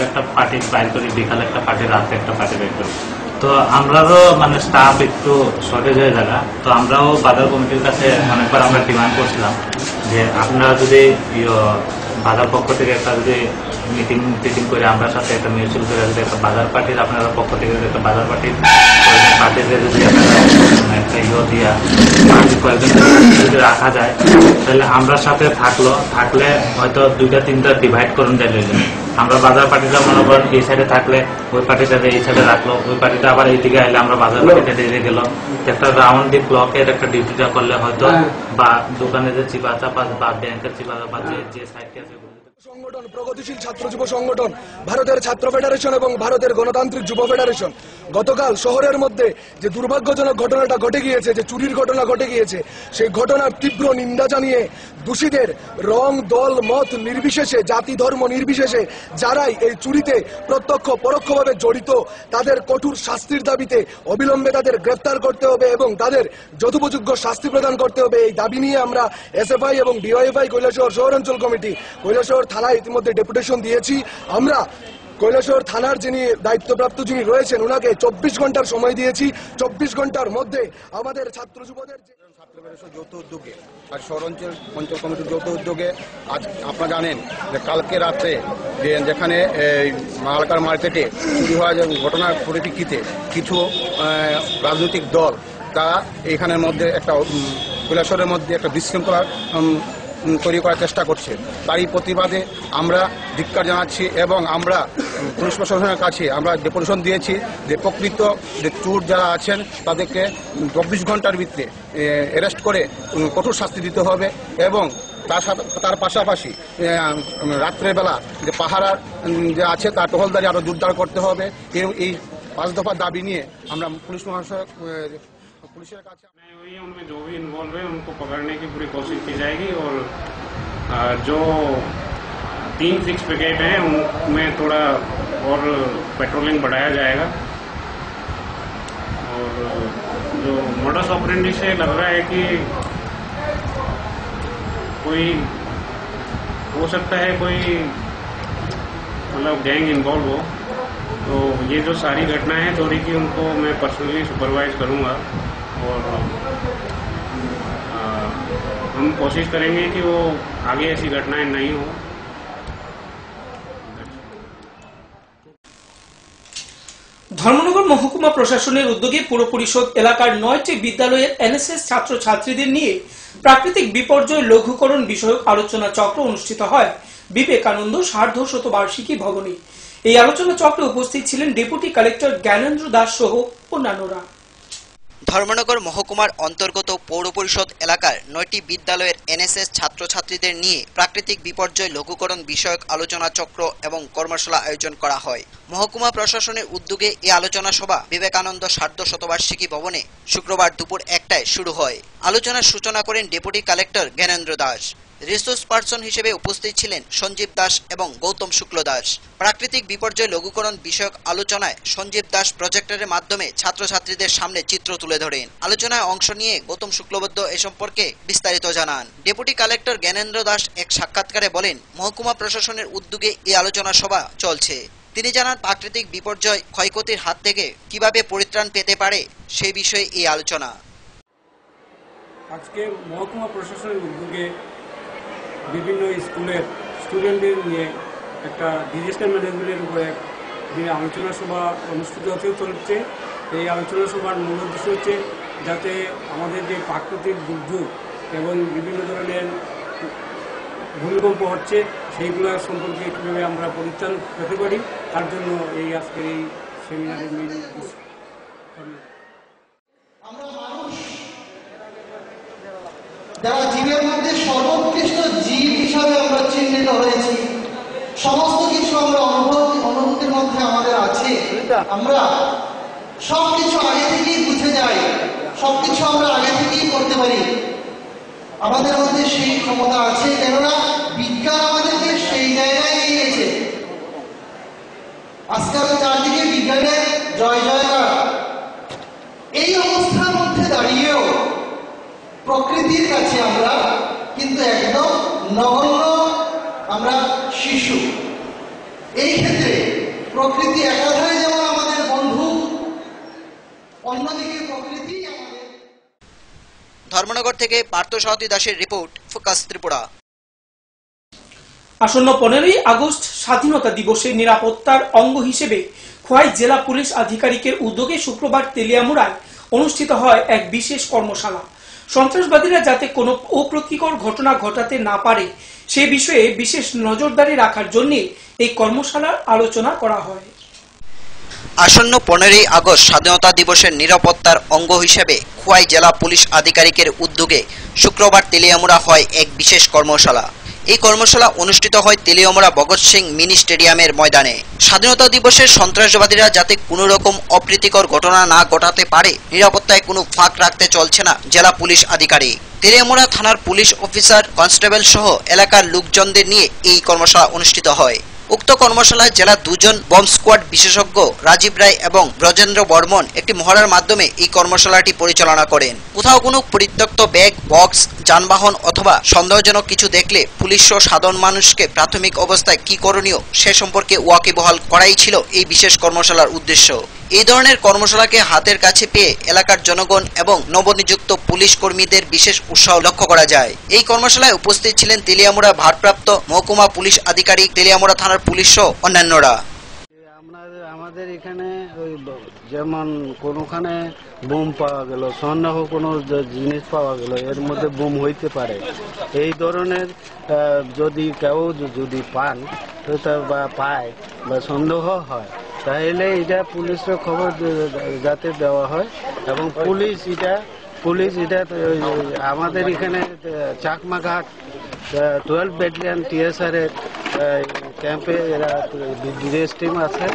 একটা পার্টি বাইর করি, বিকালে একটা পার্টি, রাতে একটা পার্টি বাইর করি। তো আমরাও মানে স্টাফ একটু শর্টেজ হয়ে যাবে, তো আমরাও বাজার কমিটির কাছে অনেকবার আমরা ডিমান্ড করছিলাম যে আপনারা যদি বাজার পক্ষ থেকে একটা যদি মিটিং করে আমরা সাথে একটা মিউচুয়াল করে যদি একটা বাজার পার্টির আপনারা পক্ষ থেকে যদি একটা বাজার পার্টিতে যদি একটা দিয়া কয়েকজন যদি রাখা যায়, তাহলে আমরা সাথে থাকলে হয়তো 2-3টা ডিভাইড করুন যায়। আমরা বাজার পার্টিটা মনে করেন এই সাইডে থাকলে ওই পার্টিটা এই সাইডে রাখলো, ওই পার্টিটা আবার এইদিকে আইলে আমরা বাজার পার্টিটা দিয়ে গেল। একটা রাউন্ড দি ব্লকের একটা ডিউটিটা করলে হয়তো বা দোকানে যে চিপা চাপা বা ব্যাংকের চিপা চাপা যে সাইডটি আছে সংগঠন প্রগতিশীল ছাত্র যুব সংগঠন, ভারতের ছাত্র ফেডারেশন এবং ভারতের গণতান্ত্রিক যুব ফেডারেশন গতকাল শহরের মধ্যে যে দুর্ভাগ্যজনক ঘটনাটা ঘটে গিয়েছে, যে চুরির ঘটনা ঘটে গিয়েছে, সেই ঘটনার তীব্র নিন্দা জানিয়ে দোষীদের রং দল মত নির্বিশেষে, জাতি ধর্ম নির্বিশেষে যারাই এই চুরিতে প্রত্যক্ষ পরোক্ষভাবে জড়িত তাদের কঠোর শাস্তির দাবিতে অবিলম্বে তাদের গ্রেফতার করতে হবে এবং তাদের যথোপযোগ্য শাস্তি প্রদান করতে হবে। এই দাবি নিয়ে আমরা এসএফআই এবং ডিওয়াইএফআই কৈলাসহর শহরাঞ্চল কমিটি কৈলাসহর থানায় ইতিমধ্যে ডেপুটেশন দিয়েছি। আমরা কৈলাসহর থানার যিনি দায়িত্বপ্রাপ্ত যিনি রয়েছেন ওনাকে 24 ঘন্টার সময় দিয়েছি। 24 ঘন্টার মধ্যে আমাদের ছাত্র যুবদের যৌথ উদ্যোগে আর শহরাঞ্চল অঞ্চল কমিটির যৌথ উদ্যোগে আজ আপনারা জানেন যে কালকে রাত্রে যেখানে মালকার মার্কেটে চুরি হওয়া ঘটনার পরিপ্রেক্ষিতে কিছু রাজনৈতিক দল তারা এখানের মধ্যে একটা কৈলাসহরের মধ্যে একটা বিশৃঙ্খলা তৈরি করার চেষ্টা করছে। তারই প্রতিবাদে আমরা ধিক্কার জানাচ্ছি এবং আমরা পুলিশ প্রশাসনের কাছে আমরা ডেপুটেশন দিয়েছি যে প্রকৃত যে চোর যারা আছেন তাদেরকে 24 ঘন্টার ভিতরে অ্যারেস্ট করে কঠোর শাস্তি দিতে হবে এবং তার পাশাপাশি রাত্রের বেলা যে পাহারার যে আছে তার টহলদারি আরও জোরদার করতে হবে। এই 5 দফা দাবি নিয়ে আমরা পুলিশ পুলিশের কাছে उनमें जो भी इन्वॉल्व है उनको पकड़ने की पूरी कोशिश की जाएगी और जो 3 फिक्स ब्रिगेड हैं उनमें थोड़ा और पेट्रोलिंग बढ़ाया जाएगा। और जो मोडस ऑपरेंडी से लग रहा है कि कोई हो सकता है कोई मतलब गैंग इन्वॉल्व हो, तो ये जो सारी घटनाएं हैं चोरी की उनको मैं पर्सनली सुपरवाइज करूंगा और हम कोशिश करेंगे कि वो आगे ऐसी घटनाएं नहीं हो। ধর্মনগর মহকুমা প্রশাসনের উদ্যোগে পুর পরিষদ এলাকার 9টি বিদ্যালয়ের এনএসএস ছাত্রছাত্রীদের নিয়ে প্রাকৃতিক বিপর্যয় লঘুকরণ বিষয়ক আলোচনা চক্র অনুষ্ঠিত হয় বিবেকানন্দ সার্ধশতবার্ষিকী ভবনে। এই আলোচনা চক্রে উপস্থিত ছিলেন ডেপুটি কালেক্টর জ্ঞানেন্দ্র দাস সহ অন্যান্যরা। ধর্মনগর মহকুমার অন্তর্গত পৌর পরিষদ এলাকার 9টি বিদ্যালয়ের এনএসএস ছাত্রছাত্রীদের নিয়ে প্রাকৃতিক বিপর্যয় লঘুকরণ বিষয়ক আলোচনা চক্র এবং কর্মশালা আয়োজন করা হয়। মহকুমা প্রশাসনের উদ্যোগে এই আলোচনা সভা বিবেকানন্দ সার্ধশতবার্ষিকী ভবনে শুক্রবার দুপুর 1টায় শুরু হয়। আলোচনার সূচনা করেন deputy collector Gyanendra Das. Resource person হিসেবে উপস্থিত ছিলেন সঞ্জীব দাস এবং গৌতম শুক্ল দাস। প্রাকৃতিক বিপর্যয় লঘুকরণ বিষয়ক আলোচনায় সঞ্জীব দাস প্রজেক্টরের মাধ্যমে ছাত্রছাত্রীদের সামনে চিত্র তুলে ধরেন। আলোচনায় অংশ নিয়ে গৌতম শুক্লবৈদ্য এ সম্পর্কে বিস্তারিত জানান। ডেপুটি কালেক্টর জ্ঞানেন্দ্র দাস এক সাক্ষাৎকারে বলেন, মহকুমা প্রশাসনের উদ্যোগে এই আলোচনা সভা চলছে। তিনি জানান, প্রাকৃতিক বিপর্যয় ক্ষয়ক্ষতির হাত থেকে কিভাবে পরিত্রাণ পেতে পারে সেই বিষয়ে এই আলোচনা। আজকে মহকুমা প্রশাসনের উদ্যোগে বিভিন্ন স্কুলের স্টুডেন্টদের নিয়ে একটা ডিজাস্টার ম্যানেজমেন্টের উপরে যে আলোচনা সভা অনুষ্ঠিত হতে চলছে। এই আলোচনা সভার মূল উদ্দেশ্য হচ্ছে যাতে আমাদের যে প্রাকৃতিক দুর্যোগ এবং বিভিন্ন ধরনের ভূমিকম্প হচ্ছে সেইগুলো সম্পর্কে কীভাবে আমরা পরিত্রাণ পেতে পারি, তার জন্য এই আজকের এই সেমিনারের মূল উদ্দেশ্য। যারা জীবের মধ্যে সর্বোৎকৃষ্ট জীব হিসাবে আমরা চিহ্নিত হয়েছি, সমস্ত কিছু আমরা অনুভূতির মধ্যে আমাদের আছে। আমরা সবকিছু আগে থেকেই বুঝে যাই, সবকিছু আমরা আগে থেকেই করতে পারি। আমাদের মধ্যে সেই ক্ষমতা আছে, কেননা বিজ্ঞান আমাদেরকে সেই জায়গায় নিয়ে গেছে। আজকাল চারদিকে বিজ্ঞানের জয় জয়কার। এই অবস্থার মধ্যে দাঁড়িয়েও প্রকৃতির কাছে আমরা কিন্তু একদম নগণ্য, আমরা শিশু। এই ক্ষেত্রে প্রকৃতি একাধারে যেমন আমাদের বন্ধু, অন্যদিকে প্রকৃতি আমাদের। ধর্মনগর থেকে পার্থসারথী দাসের রিপোর্ট, ফোকাস ত্রিপুরা। আসন্ন 15ই আগস্ট স্বাধীনতা দিবসের নিরাপত্তার অঙ্গ হিসেবে খোয়াই জেলা পুলিশ আধিকারিকের উদ্যোগে শুক্রবার তেলিয়ামুড়ায় অনুষ্ঠিত হয় এক বিশেষ কর্মশালা। সন্ত্রাসবাদীরা যাতে কোনো অপ্রীতিকর ঘটনা ঘটাতে না পারে সে বিষয়ে বিশেষ নজরদারি রাখার জন্য এই কর্মশালার আলোচনা করা হয়। আসন্ন 15ই আগস্ট স্বাধীনতা দিবসের নিরাপত্তার অঙ্গ হিসেবে খোয়াই জেলা পুলিশ আধিকারিকের উদ্যোগে শুক্রবার তেলিয়ামুড়া হয় এক বিশেষ কর্মশালা। এই কর্মশালা অনুষ্ঠিত হয় তেলিয়ামুড়া ভগৎ সিং মিনি স্টেডিয়ামের ময়দানে। স্বাধীনতা দিবসের সন্ত্রাসবাদীরা যাতে কোনো রকম অপ্রীতিকর ঘটনা না ঘটাতে পারে, নিরাপত্তায় কোনো ফাঁক রাখতে চলছে না জেলা পুলিশ আধিকারিক। তেলিয়ামুড়া থানার পুলিশ অফিসার, কনস্টেবল সহ এলাকার লোকজনদের নিয়ে এই কর্মশালা অনুষ্ঠিত হয়। উক্ত কর্মশালায় জেলা 2 জন বম্ব স্কোয়াড বিশেষজ্ঞ রাজীব রায় এবং ব্রজেন্দ্র বর্মন একটি মহড়ার মাধ্যমে এই কর্মশালাটি পরিচালনা করেন। কোথাও কোনো পরিত্যক্ত ব্যাগ, বক্স, যানবাহন অথবা সন্দেহজনক কিছু দেখলে পুলিশ ও সাধারণ মানুষকে প্রাথমিক অবস্থায় কি করণীয় সে সম্পর্কে ওয়াকিবহাল করাই ছিল এই বিশেষ কর্মশালার উদ্দেশ্য। এই ধরনের কর্মশালাকে হাতের কাছে পেয়ে এলাকার জনগণ এবং নবনিযুক্ত পুলিশ কর্মীদের বিশেষ উৎসাহ লক্ষ্য করা যায়। এই কর্মশালায় উপস্থিত ছিলেন তেলিয়ামুড়া ভারপ্রাপ্ত মহকুমা পুলিশ আধিকারিক, তেলিয়ামুড়া থানার পুলিশ সহ অন্যান্যরা। আমাদের এখানে ওই যেমন কোনোখানে বোম পাওয়া গেল, সন্দেহ কোনো জিনিস পাওয়া গেল, এর মধ্যে বোম হইতে পারে, এই ধরনের যদি কেউ যদি পান বা পায় বা সন্দেহ হয়, তাহলে এটা পুলিশের খবর যাতে দেওয়া হয়। এবং পুলিশ এটা আমাদের এখানে চাকমাঘাট 12 ব্যাটালিয়ন TSR এর ক্যাম্পে এরা বিডিএস টিম আছে।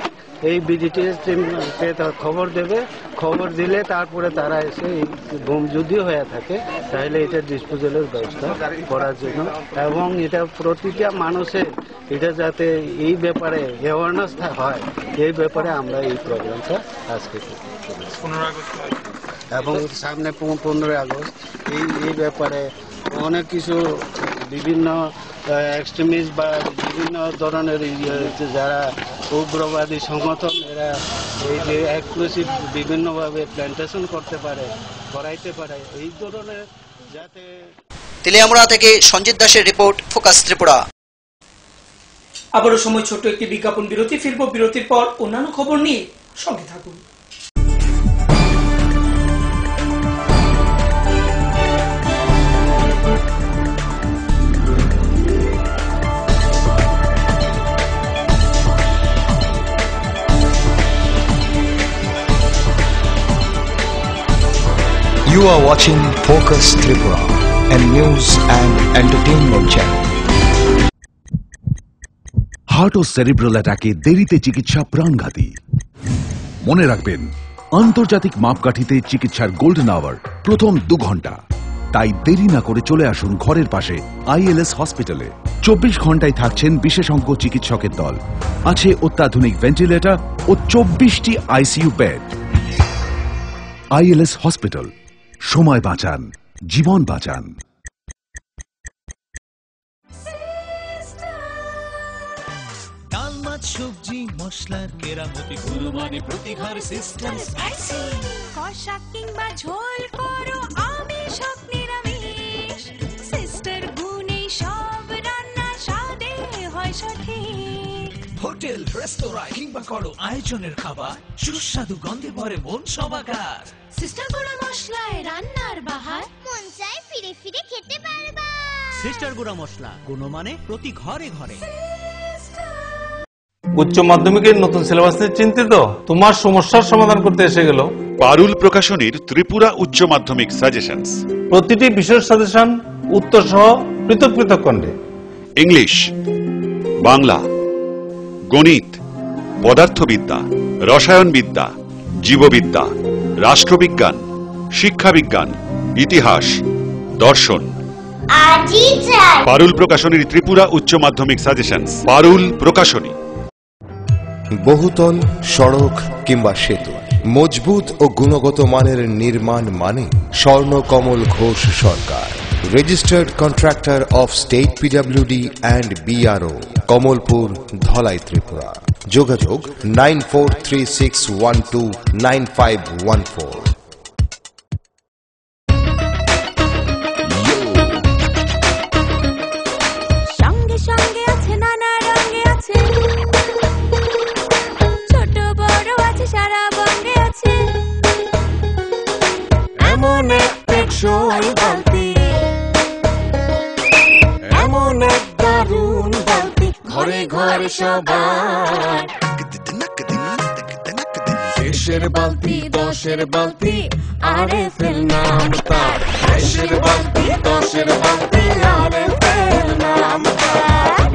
এই বিডিএস টিমকে খবর দেবে, খবর দিলে তারপরে তারা এসে এই বোম যদি হয়ে থাকে তাহলে এটা ডিসপোজালের ব্যবস্থা করার জন্য। এবং এটা প্রতিটা মানুষের এটা যাতে এই ব্যাপারে অ্যাওয়ারনেস হয়, এই ব্যাপারে আমরা এই প্রোগ্রামটা আজকে এবং সামনে 15 আগস্ট এই ব্যাপারে অনেক কিছু বিভিন্ন এক্সট্রিমিস্ট বা বিভিন্ন ধরনের যারা উগ্রবাদী সংগঠন, এরা এই যে এক্সক্লুসিভ বিভিন্নভাবে প্ল্যান্টেশন করতে পারে, করাইতে পারে, এই ধরনের যাতে। তেলিয়ামুড়া থেকে সঞ্জিত দাসের রিপোর্ট, ফোকাস ত্রিপুরা। আবারও সময় ছোট্ট একটি বিজ্ঞাপন বিরতি, ফিরব বিরতির পর অন্যান্য খবর নিয়ে। সঙ্গে থাকুন। You are watching Focus Tripura, a news and entertainment channel. Heart ও সেরিব্রাল অ্যাটাকে দেরিতে চিকিৎসা প্রাণঘাতী। মনে রাখবেন, আন্তর্জাতিক মাপকাঠিতে চিকিৎসার গোল্ডেন আওয়ার প্রথম 2 ঘন্টা। তাই দেরি না করে চলে আসুন ঘরের পাশে ILS হসপিটালে। 24 ঘন্টায় থাকছেন বিশেষজ্ঞ চিকিৎসকের দল। আছে অত্যাধুনিক ভেন্টিলেটর ও 24টি ICU বেড। ILS হসপিটাল, সময় বাঁচান, জীবন বাঁচান। ডাল মাছ সবজি মশলার কেরামতি গুণমানে প্রতিঘর সিস্টেম স্পাইসি। কষা কিংবা ঝোল করো আমিষ হোক নিরামিষ, সিস্টার গুণে সব রান্না স্বাদে হয় সঠিক। হোটেল রেস্তোরাঁ কিংবা করো আয়োজনের খাবার, সুস্বাদু গন্ধে ভরে মন সবাকার। সিস্টার গুঁড়া মশলায় রান্নার বাহার, মন চায় ফিরে ফিরে খেতে পারবা। সিস্টার গুঁড়া মশলা, গুণমানে প্রতি ঘরে ঘরে। উচ্চ মাধ্যমিকের নতুন সিলেবাস নিয়ে চিন্তিত? তোমার সমস্যার সমাধান করতে এসে গেল পারুল প্রকাশনীর ত্রিপুরা উচ্চ মাধ্যমিক সাজেশনস। প্রতিটি বিষয়ের সাজেশন উত্তর সহ পৃথক পৃথক খণ্ডে। ইংলিশ, বাংলা, গণিত, পদার্থবিদ্যা, রসায়নবিদ্যা, জীববিদ্যা, রাষ্ট্রবিজ্ঞান, শিক্ষাবিজ্ঞান, ইতিহাস, দর্শন। পারুল প্রকাশনীর ত্রিপুরা উচ্চ মাধ্যমিক সাজেশনস। পারুল প্রকাশনী। বহুতল, সড়ক কিংবা সেতু, মজবুত ও গুণগত মানের নির্মাণ মানে Swarnakamal Ghosh Sarkar, registered contractor of state PWD and BRO, Kamalpur, Dhalai, Tripura. যোগাযোগ 9436129514। সঙ্গে সঙ্গে আছে নানা রঙে আছে, ছোট বড় আছে সারা বঙ্গে আছে। এমন এক টেকসই বালতি, এমন এক দারুণ বালতি, ঘরে ঘরে সবার। দেশের বালতি, দশের বালতি, RFL নাম তার। দেশের বালতি, দশের বালতি, RFL নাম তার।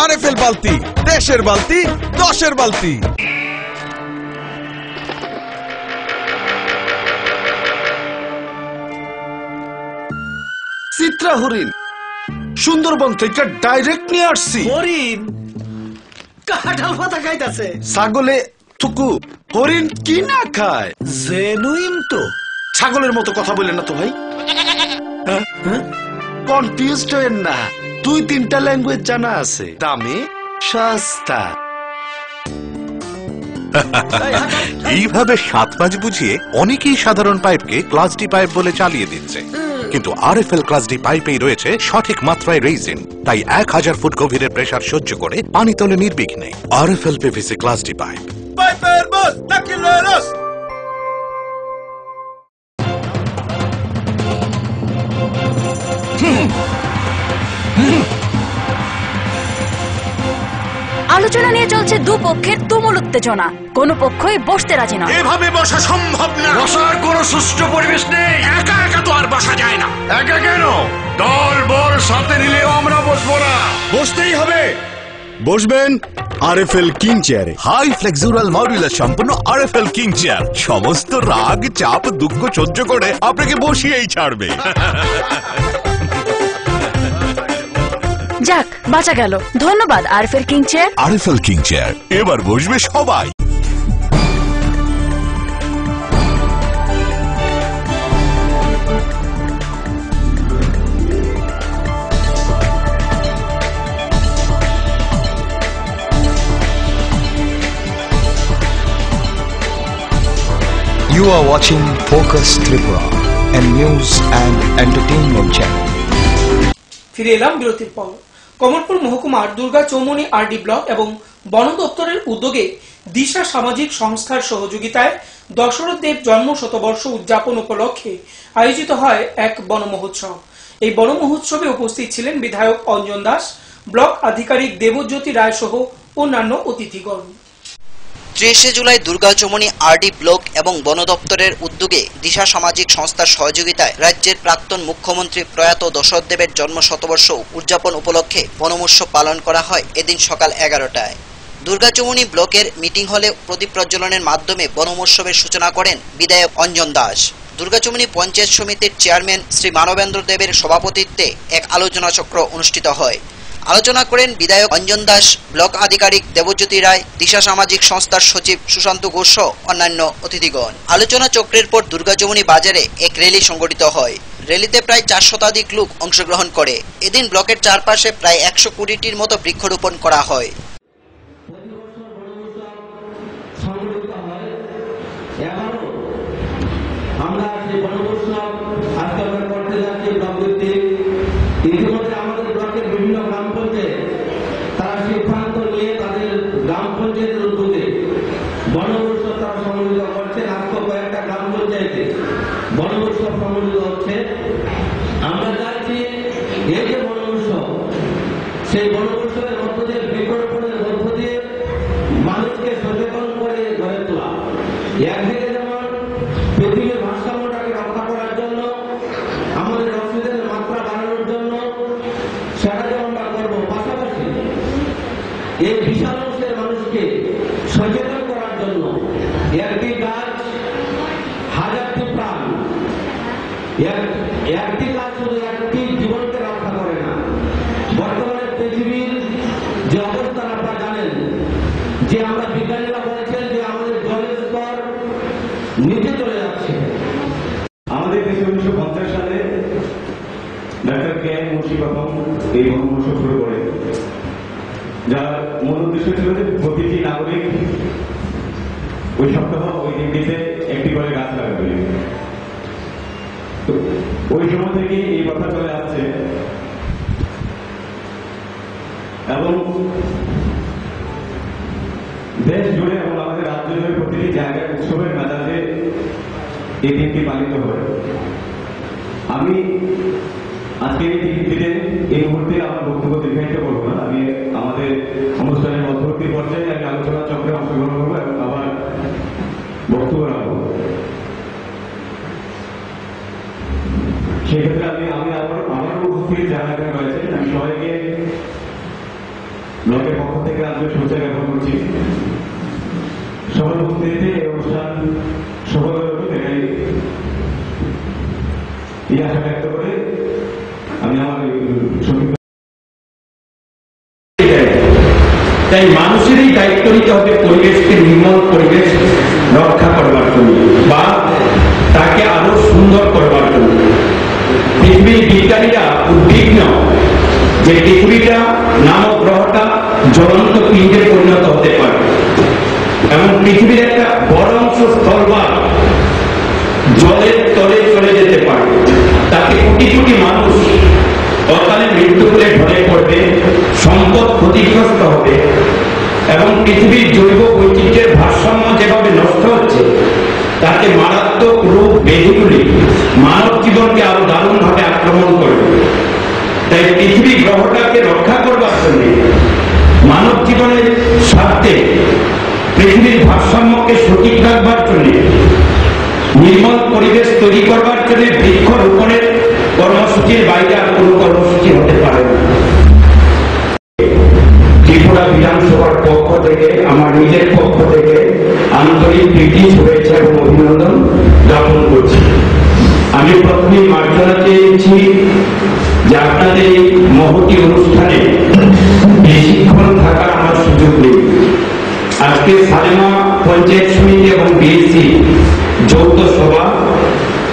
RFL বালতি, দেশের বালতি, দশের বালতি। চিত্রা হরিণ সুন্দরবন থেকে ডাইরেক্ট নিয়ে আসছি। হরিণ কাঁঠাল পাতা খাইতাছে। ছাগলে থুকু, হরিণ কি না খায়? জেনুইন তো। ছাগলের মতো কথা বললেন না তো ভাই। কনফিউজড হয়েন না, 2-3টা ল্যাঙ্গুয়েজ জানা আছে, দামে সস্তা। এইভাবে 7-5 বুঝিয়ে অনেকেই সাধারণ পাইপকে ক্লাস ডি পাইপ বলে চালিয়ে দিচ্ছে। কিন্তু RFL ক্লাস ডি পাইপেই রয়েছে সঠিক মাত্রায় রেইজিন। তাই 1000 ফুট গভীরের প্রেসার সহ্য করে পানি তোলে নির্বিঘ্নে। RFL PVC class D pipe. পাইপের বস নাকিলেরস। আলোচনা নিয়ে চলছে দুপক্ষের তুমুল উত্তেজনা। কোনো পক্ষই বসতে রাজি নয়। এভাবে বসা সম্ভব না। বসার কোনো সুষ্ঠু পরিবেশ নেই। একা একা তো আর বসা যায় না। একা কেন, দল বল সাথে নিলেও আমরা বসবো না। বসতেই হবে। বসবেন RFL কিং চেয়ারে। হাই ফ্লেক্সুরাল মডুলার সম্পন্ন RFL কিং চেয়ার সমস্ত রাগ, চাপ, দুঃখ সহ্য করে আপনাকে বসিয়েই ছাড়বে। যাক, বাঁচা গেল। ধন্যবাদ RFL king chair. RFL king chair, এবার বসবে সবাই। You are watching Focus Tripura, a news and entertainment channel. ফিরে এলাম বিরতির পর। কমলপুর মহকুমার দুর্গা চৌমনি RD ব্লক এবং বন দপ্তরের উদ্যোগে দিশা সামাজিক সংস্থার সহযোগিতায় দশরথ দেব জন্ম শতবর্ষ উদযাপন উপলক্ষে আয়োজিত হয় এক বন মহোৎসব। এই বন মহোৎসবে উপস্থিত ছিলেন বিধায়ক অঞ্জন দাস, ব্লক আধিকারিক দেবজ্যোতি রায় সহ অন্যান্য অতিথিগণ। 30 জুলাই দুর্গাচমনি আরডি ব্লক এবং বন দপ্তরের উদ্যোগে দিশা সামাজিক সংস্থার সহযোগিতায় রাজ্যের প্রাক্তন মুখ্যমন্ত্রী প্রয়াত দশরথ দেবের জন্ম শতবর্ষ উদযাপন উপলক্ষে বন মহোৎসব পালন করা হয় এদিন সকাল 11টায়। দুর্গাচমনি ব্লকের মিটিং হলে প্রদীপ প্রজ্বলনের মাধ্যমে বন মহোৎসবের সূচনা করেন বিধায়ক অঞ্জন দাস। দুর্গাচমনি পঞ্চায়েত সমিতির চেয়ারম্যান শ্রী মানবেন্দ্র দেবের সভাপতিত্বে এক আলোচনা চক্র অনুষ্ঠিত হয়। আলোচনা করেন বিধায়ক অঞ্জন দাস, ব্লক আধিকারিক দেবজ্যোতি রায়, দিশা সামাজিক সংস্থার সচিব সুশান্ত ঘোষ অন্যান্য অতিথিগণ। আলোচনা চক্রের পর দুর্গাচমনি বাজারে এক র্যালি সংগঠিত হয়। র্যালিতে প্রায় 4 শতাধিক লোক অংশগ্রহণ করে। এদিন ব্লকের চারপাশে প্রায় 100 কোটিটির মতো বৃক্ষরোপণ করা হয়। আমরা সেই বনমহোৎসব আজকে আমরা করতে যাচ্ছি ব্লকভিত্তিক। ইতিমধ্যে আমাদের ব্লকের বিভিন্ন গ্রাম পঞ্চায়েত তারা সিদ্ধান্ত নিয়ে তাদের গ্রাম পঞ্চায়েতের উদ্যোগে বনমহোৎসব তারা সম্মিলিত করছে। আজকে কয়েকটা গ্রাম পঞ্চায়েতে বনমহোৎসব সম্মিলিত হচ্ছে। আমরা চাচ্ছি এই যে বনমহোৎসব, সেই বনমহোৎসবের মধ্য দিয়ে বৃক্ষরোপণের মধ্য দিয়ে মানুষকে সচেতন করে গড়ে তোলা। একদিকে যেমন পৃথিবীর ভারসাম্যটাকে রক্ষা করার জন্য, আমাদের অক্সিজেনের মাত্রা বাড়ানোর জন্য সেটা যেমন আমরা করবো, পাশাপাশি এই বিশাল অংশের মানুষকে সচেতন করার জন্য একটি গাছ হাজারটি প্রাণ, একটি গাছ শুধু একটি জীবনকে রক্ষা করে না। বর্তমানে পৃথিবীর যে অবস্থান আপনারা জানেন, যে আমরা বিজ্ঞানীরা বলেছেন যে আমাদের জলের স্তর নিচে চলে যাচ্ছে। আমাদের দেশে 1950 সালে ডাক্তার কে এম মুন্সি প্রথম এই বন মহোৎসব শুরু করে, যার মূল উদ্দেশ্য ছিল যে প্রতিটি নাগরিক ওই সপ্তাহ ওই দিনটিতে একটি করে গাছ লাগাবে। তো ওই সময় থেকে এই কথা চলে আসছে এবং দেশ জুড়ে এবং আমাদের রাজ্য জুড়ে প্রতিটি জায়গায় উৎসবের মেজাজে এই দিনটি পালিত হয়। আমি আজকে এই দিনটিতে এই মুহূর্তে আমার বক্তব্য দীর্ঘায়িত করবো না। আমি আমাদের অনুষ্ঠানের মধ্যবর্তী পর্যায়ে আমি আলোচনা চক্রে অংশগ্রহণ করবো এবং আবার বক্তব্য রাখবো। সেক্ষেত্রে আমারও উপস্থিত যারা এখানে রয়েছে আমি সবাইকে ব্লকের পক্ষ থেকে আজকে শুভেচ্ছা জ্ঞাপন করছি। সবার উপস্থিতিতে এই অনুষ্ঠান সফল হয়ে উঠুক এই আশা ব্যক্ত করে আমি আমার তাই মানুষেরই দায়িত্ব নিতে হবে পরিবেশকে, নির্মল পরিবেশ রক্ষা করবার জন্য বা তাকে আরো সুন্দর করবার জন্য। পৃথিবীর বিজ্ঞানীরা উদ্বিগ্ন যে পৃথিবীটা নামক গ্রহটা জ্বলন্ত পিণ্ডে পরিণত হতে পারে এবং পৃথিবীর একটা বড় অংশ স্থলভাগ জলের তলে চলে যেতে পারে। তাতে কোটি কোটি মানুষ অকালে মৃত্যু করে ঢলে পড়বে, সম্পদ ক্ষতিগ্রস্ত হবে এবং পৃথিবীর জৈব বৈচিত্র্যের ভারসাম্য যেভাবে নষ্ট হচ্ছে, তাতে মারাত্মক রোগ ব্যাধিগুলি মানব জীবনকে আরো দারুণভাবে আক্রমণ করবে। তাই পৃথিবী গ্রহটাকে রক্ষা করবার জন্য, মানব জীবনের স্বার্থে, পৃথিবীর ভারসাম্যকে সঠিক রাখবার জন্য, নির্মল পরিবেশ তৈরি করবার জন্য বৃক্ষরোপণের কর্মসূচির বাইরে আর কোনো কর্মসূচি হতে পারে না। ত্রিপুরা বিধানসভার পক্ষ থেকে, আমার নিজের পক্ষ থেকে আন্তরিক প্রীতি, শুভেচ্ছা এবং অভিনন্দন জ্ঞাপন করছি। আমি প্রথমে মার্জনা চেয়েছি যে আপনাদের এই মহতি অনুষ্ঠানে বেশিক্ষণ থাকার আমার সুযোগ নেই। আজকে সালেমা পঞ্চায়েত সমিতি এবং বিএসসি যৌথ সভা,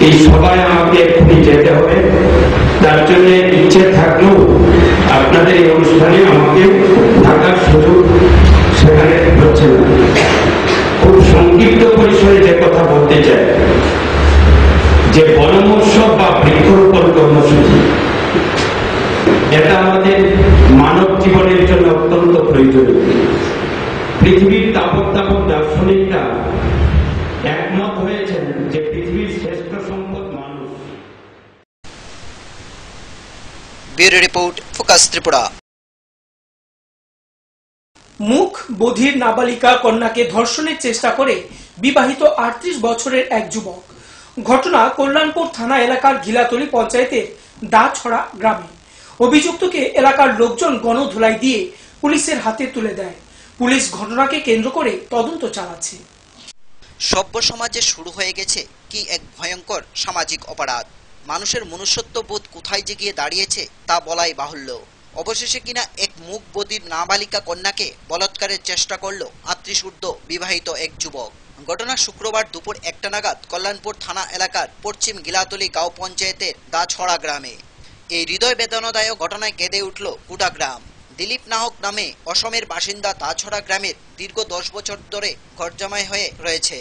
এই সভায় আমাকে এক্ষুনি যেতে হবে। তার জন্য ইচ্ছে থাকলেও আপনাদের এই অনুষ্ঠানে আমাকে থাকার সুযোগ সেখানে হচ্ছে না। খুব সংক্ষিপ্ত পরিসরে যে কথা বলতে চাই, যে বন মহোৎসব বা বৃক্ষরোপণ কর্মসূচি, এটা আমাদের মানব জীবনের জন্য অত্যন্ত প্রয়োজনীয়। পৃথিবীর তাবৎ দার্শনিকরা একমত হয়েছেন যে পৃথিবীর শ্রেষ্ঠ সম্পদ মানুষ। Bureau report, focus Tripura. মুখ বধির নাবালিকা কন্যাকে ধর্ষণের চেষ্টা করে বিবাহিত 38 বছরের এক যুবক। ঘটনা কল্যাণপুর থানা এলাকার ঘিলাতলি পঞ্চায়েতের দাছড়া গ্রামে। অভিযুক্তকে এলাকার লোকজন গণধুলাই দিয়ে পুলিশের হাতে তুলে দেয়। পুলিশ ঘটনাকে কেন্দ্র করে তদন্ত চালাচ্ছে। সভ্য সমাজে শুরু হয়ে গেছে কি এক ভয়ঙ্কর সামাজিক অপরাধ। মানুষের মনুষ্যত্ববোধ কোথায় যে গিয়ে দাঁড়িয়েছে তা বলাই বাহুল্য। অবশেষে কিনা এক মুখ বধির নাবালিকা কন্যাকে বলাৎকারের চেষ্টা করল 38 ঊর্ধ্ব বিবাহিত এক যুবক। ঘটনা শুক্রবার দুপুর 1টা নাগাদ কল্যাণপুর থানা এলাকার পশ্চিম গিলাতলি গাঁও পঞ্চায়েতের দাছড়া গ্রামে। এই হৃদয় বেদনাদায়ক ঘটনায় কেঁদে উঠল গোটা গ্রাম। দিলীপ নাহক নামে অসমের বাসিন্দা দাছড়া গ্রামের দীর্ঘ 10 বছর ধরে ঘরজামাই হয়ে রয়েছে।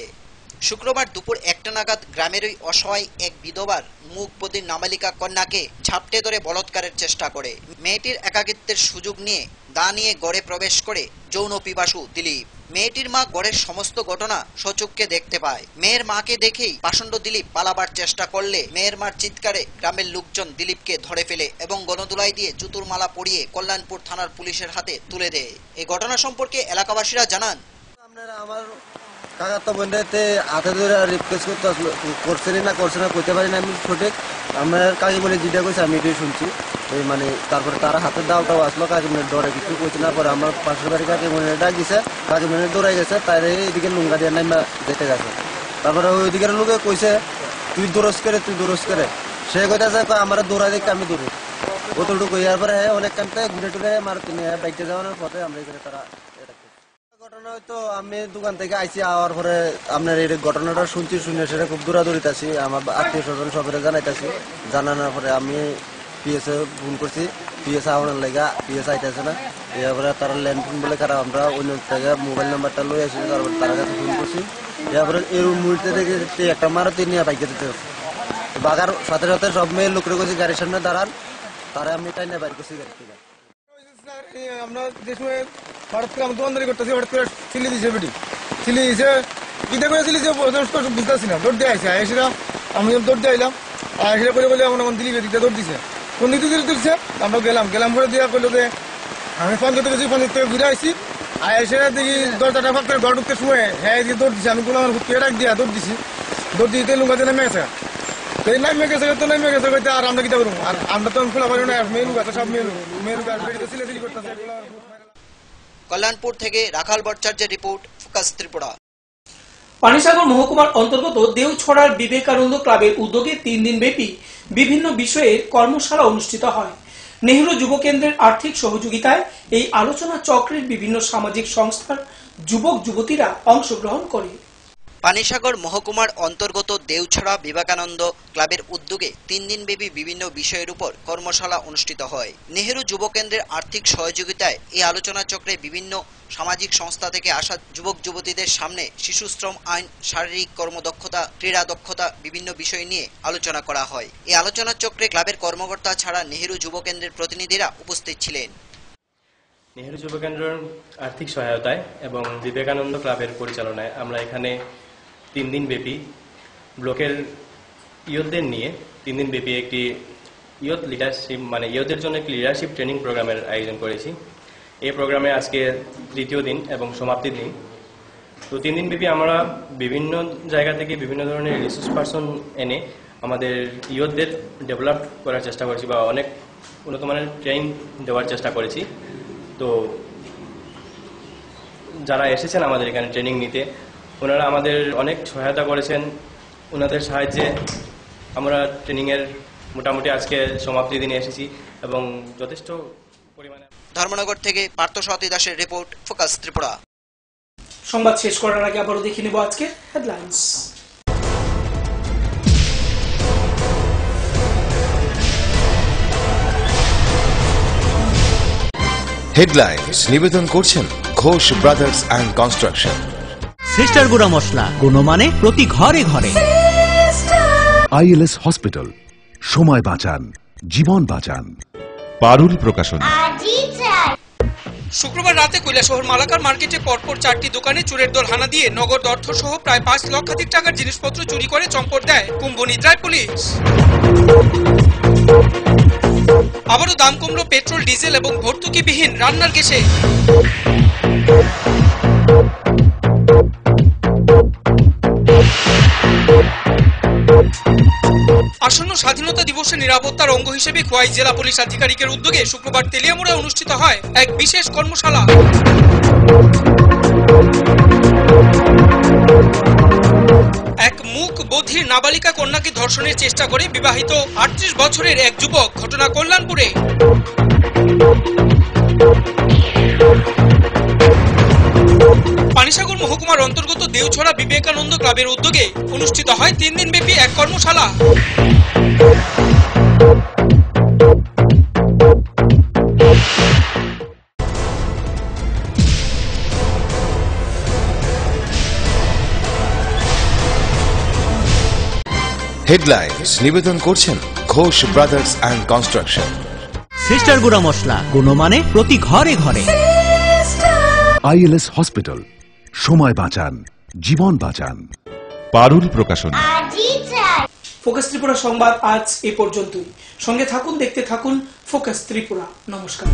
শুক্রবার দুপুর 1টা নাগাদ গ্রামের ওই অসহায় এক বিধবার মুখ বধির নাবালিকা কন্যাকে ঝাপটে ধরে বলাৎকারের চেষ্টা করে। মেয়েটির একাকিত্বের সুযোগ নিয়ে দা নিয়ে গড়ে প্রবেশ করে যৌন পিপাসু দিলীপ। মেয়েটির মা গড়ের সমস্ত ঘটনা সচক্ষে দেখতে পায়। মেয়ের মাকে দেখেই পাষণ্ড দিলীপ পালাবার চেষ্টা করলে মেয়ের মার চিৎকারে গ্রামের লোকজন দিলীপকে ধরে ফেলে এবং গণধুলাই দিয়ে জুতোর মালা পরিয়ে কল্যাণপুর থানার পুলিশের হাতে তুলে দেয়। এই ঘটনা সম্পর্কে এলাকাবাসীরা জানান, আমার কাকা তো বন্ধুতে হাতে ধরে রিকোয়েস্ট করছে না করতে পারি না আমি সঠিক। আমার কাকি বলে যেটা কইছে আমি এটাই শুনছি। ওই মানে তারপরে তারা হাতের দাওটাও আসলো, কাকি মনে ডরে কিছু কইছে না। পরে আমার পাশের বাড়ি কাকি মনে ডাক দিছে, কাকি মনে দৌড়াই গেছে, তাই এইদিকে লুঙ্গা দিয়ে নাইমা যেতে গেছে। তারপরে ওইদিকের লোকে কইছে তুই দৌড়স করে সে কইতেছে আমার দৌড়াই দেখে আমি দৌড়ি অতটুকু ইয়ার পরে অনেক কানতে ঘুরে টুরে আমার বাইকতে যাওয়ানোর পথে আমরা এখানে তারা ঘটনা হয়তো আমি দোকান থেকে আইসি আওয়ার পরে আপনার এই ঘটনাটা শুনছি, শুনে সেটা খুব দৌড়াদৌড়িতে আছি। আমার আত্মীয় স্বজন সবাই জানাইতেছি। জানানোর পরে আমি পিএসএ ফোন করছি, পিএস আওয়ানোর লেগা পিএস আইতেছে না। এরপরে তারা ল্যান্ড ফোন বলে খারাপ আমরা অন্য থেকে মোবাইল নাম্বারটা লই আসি, তারপরে তার কাছে ফোন করছি। এরপরে এই মুহূর্তে থেকে একটা মারুতি নিয়ে বাইকে দিতে বাগার সাথে সাথে সব মেয়ের লোকের কাছে গাড়ির সামনে দাঁড়ান, তারা আমি তাই না বাইর করছি গাড়ি থেকে। আমরা যে সময় হঠাৎ করে আমি দোকানদারি করতেছি, হঠাৎ করে চিলি দিয়েছে বেটি, চিলি দিয়েছে কিতা করে চিলি বুঝতেছি না। দৌড় দিয়ে আইসে আইসিরা আমি দৌড় দিয়ে আইলাম, আইসিরা করে বলে আমার দিলি বেটিটা দৌড় দিছে। কোন দিকে দিচ্ছে আমরা গেলাম পরে দিয়া করলো যে আমি পঞ্চায়েত গেছি, পঞ্চায়েত থেকে ঘুরে আইসি। আইসে দেখি দরজাটা ফাঁক করে ঘর ঢুকতে সময় হ্যাঁ দিয়ে দৌড় দিছে। আমি কোনো আমার হুটকে ডাক দিয়া দৌড় দিছি, দৌড় দিতে লুঙ্গাতে নেমে গেছে। তো এই নামে গেছে তো নেমে গেছে কইতে আর আমরা কিটা করবো, আর আমরা তো খোলা পারি না। মেয়ে লুক আছে, সব মেয়ে লুক বেটিতে সিলে দিলি করতেছে। কল্যাণপুর থেকে রাখাল ভট্টাচার্যের রিপোর্ট, ফোকাস ত্রিপুরা। পানিসাগর মহকুমার অন্তর্গত দেওছড়ার বিবেকানন্দ ক্লাবের উদ্যোগে 3 দিন ব্যাপী বিভিন্ন বিষয়ের কর্মশালা অনুষ্ঠিত হয়। নেহরু যুব কেন্দ্রের আর্থিক সহযোগিতায় এই আলোচনা চক্রের বিভিন্ন সামাজিক সংস্থার যুবক যুবতীরা অংশগ্রহণ করে। পানিসাগর মহকুমার অন্তর্গত দেওছড়া বিবেকানন্দ ক্লাবের উদ্যোগে 3 দিনব্যাপী বিভিন্ন বিষয়ের উপর কর্মশালা অনুষ্ঠিত হয়। নেহেরু যুব কেন্দ্রের আর্থিক সহযোগিতায় এই আলোচনা চক্রে বিভিন্ন সামাজিক সংস্থা থেকে আসা যুবক যুবতীদের সামনে শিশুশ্রম আইন, শারীরিক কর্মদক্ষতা, ক্রীড়া দক্ষতা বিভিন্ন বিষয় নিয়ে আলোচনা করা হয়। এই আলোচনা চক্রে ক্লাবের কর্মকর্তা ছাড়া নেহেরু যুব কেন্দ্রের প্রতিনিধিরা উপস্থিত ছিলেন। নেহেরু যুব কেন্দ্রের আর্থিক সহায়তায় এবং বিবেকানন্দ ক্লাবের পরিচালনায় আমরা এখানে 3 দিন ব্যাপী ব্লকের ইয়ুথদের নিয়ে 3 দিন ব্যাপী একটি ইয়ুথ লিডারশিপ মানে ইয়ুথদের জন্য একটি লিডারশিপ ট্রেনিং প্রোগ্রামের আয়োজন করেছি। এই প্রোগ্রামে আজকে 3য় দিন এবং সমাপ্তির দিন। তো 3 দিন ব্যাপী আমরা বিভিন্ন জায়গা থেকে বিভিন্ন ধরনের রিসোর্স পারসন এনে আমাদের ইয়ুথদের ডেভেলপ করার চেষ্টা করেছি বা অনেক উন্নত মানের ট্রেনিং দেওয়ার চেষ্টা করেছি। তো যারা এসেছেন আমাদের এখানে ট্রেনিং নিতে, ওনারা আমাদের অনেক সহায়তা করেছেন। ওনাদের সাহায্যে আমরা ট্রেনিংয়ের মোটামুটি আজকে সমাপ্তি দিনে এসেছি এবং যথেষ্ট পরিমাণে। ধর্মনগর থেকে পার্থসারথী দাসের রিপোর্ট, ফোকাস ত্রিপুরা। সংবাদ শেষ করার আগে আবারও দেখে নেব আজকের হেডলাইন্স। হেডলাইন্স নিবেদন করছেন Ghosh brothers and construction. Sister গুঁড়া মশলা, গুণমানে প্রতি ঘরে ঘরে। আইএলএস হসপিটাল, সময় বাঁচান, জীবন বাঁচান। পারুল প্রকাশন। শুক্রবার রাতে কৈলাসহর মালাকার মার্কেটে পরপর 4টি দোকানে চোরের দল হানা দিয়ে নগদ অর্থ সহ প্রায় 5 লক্ষাধিক টাকার জিনিসপত্র চুরি করে চম্পট দেয় কুম্ভ নিদ্রায় পুলিশ। আবারও দাম কমলো পেট্রোল, ডিজেল এবং ভর্তুকিবিহীন রান্নার গ্যাসে। আসন্ন স্বাধীনতা দিবসের নিরাপত্তার অঙ্গ হিসেবে খোয়াই জেলা পুলিশ আধিকারিকের উদ্যোগে শুক্রবার তেলিয়ামুড়ায় অনুষ্ঠিত হয় এক বিশেষ কর্মশালা। এক মুখ বধির নাবালিকা কন্যাকে ধর্ষণের চেষ্টা করে বিবাহিত 38 বছরের এক যুবক, ঘটনা কল্যাণপুরে। পানিসাগর মহকুমার অন্তর্গত দেওছড়া বিবেকানন্দ ক্লাবের উদ্যোগে অনুষ্ঠিত হয় 3 দিন ব্যাপী এক কর্মশালা। হেডলাইন্স নিবেদন করছেন Ghosh brothers and construction. Sister গুঁড়া মশলা, গুণমানে প্রতি ঘরে ঘরে। আইএলএস হসপিটাল, সময় বাঁচান, জীবন বাঁচান। পারুল প্রকাশন। ফোকাস ত্রিপুরা সংবাদ আজ এ পর্যন্তই। সঙ্গে থাকুন, দেখতে থাকুন ফোকাস ত্রিপুরা। নমস্কার।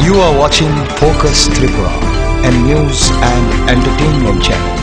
You are watching Focus Tripura, a news and entertainment channel.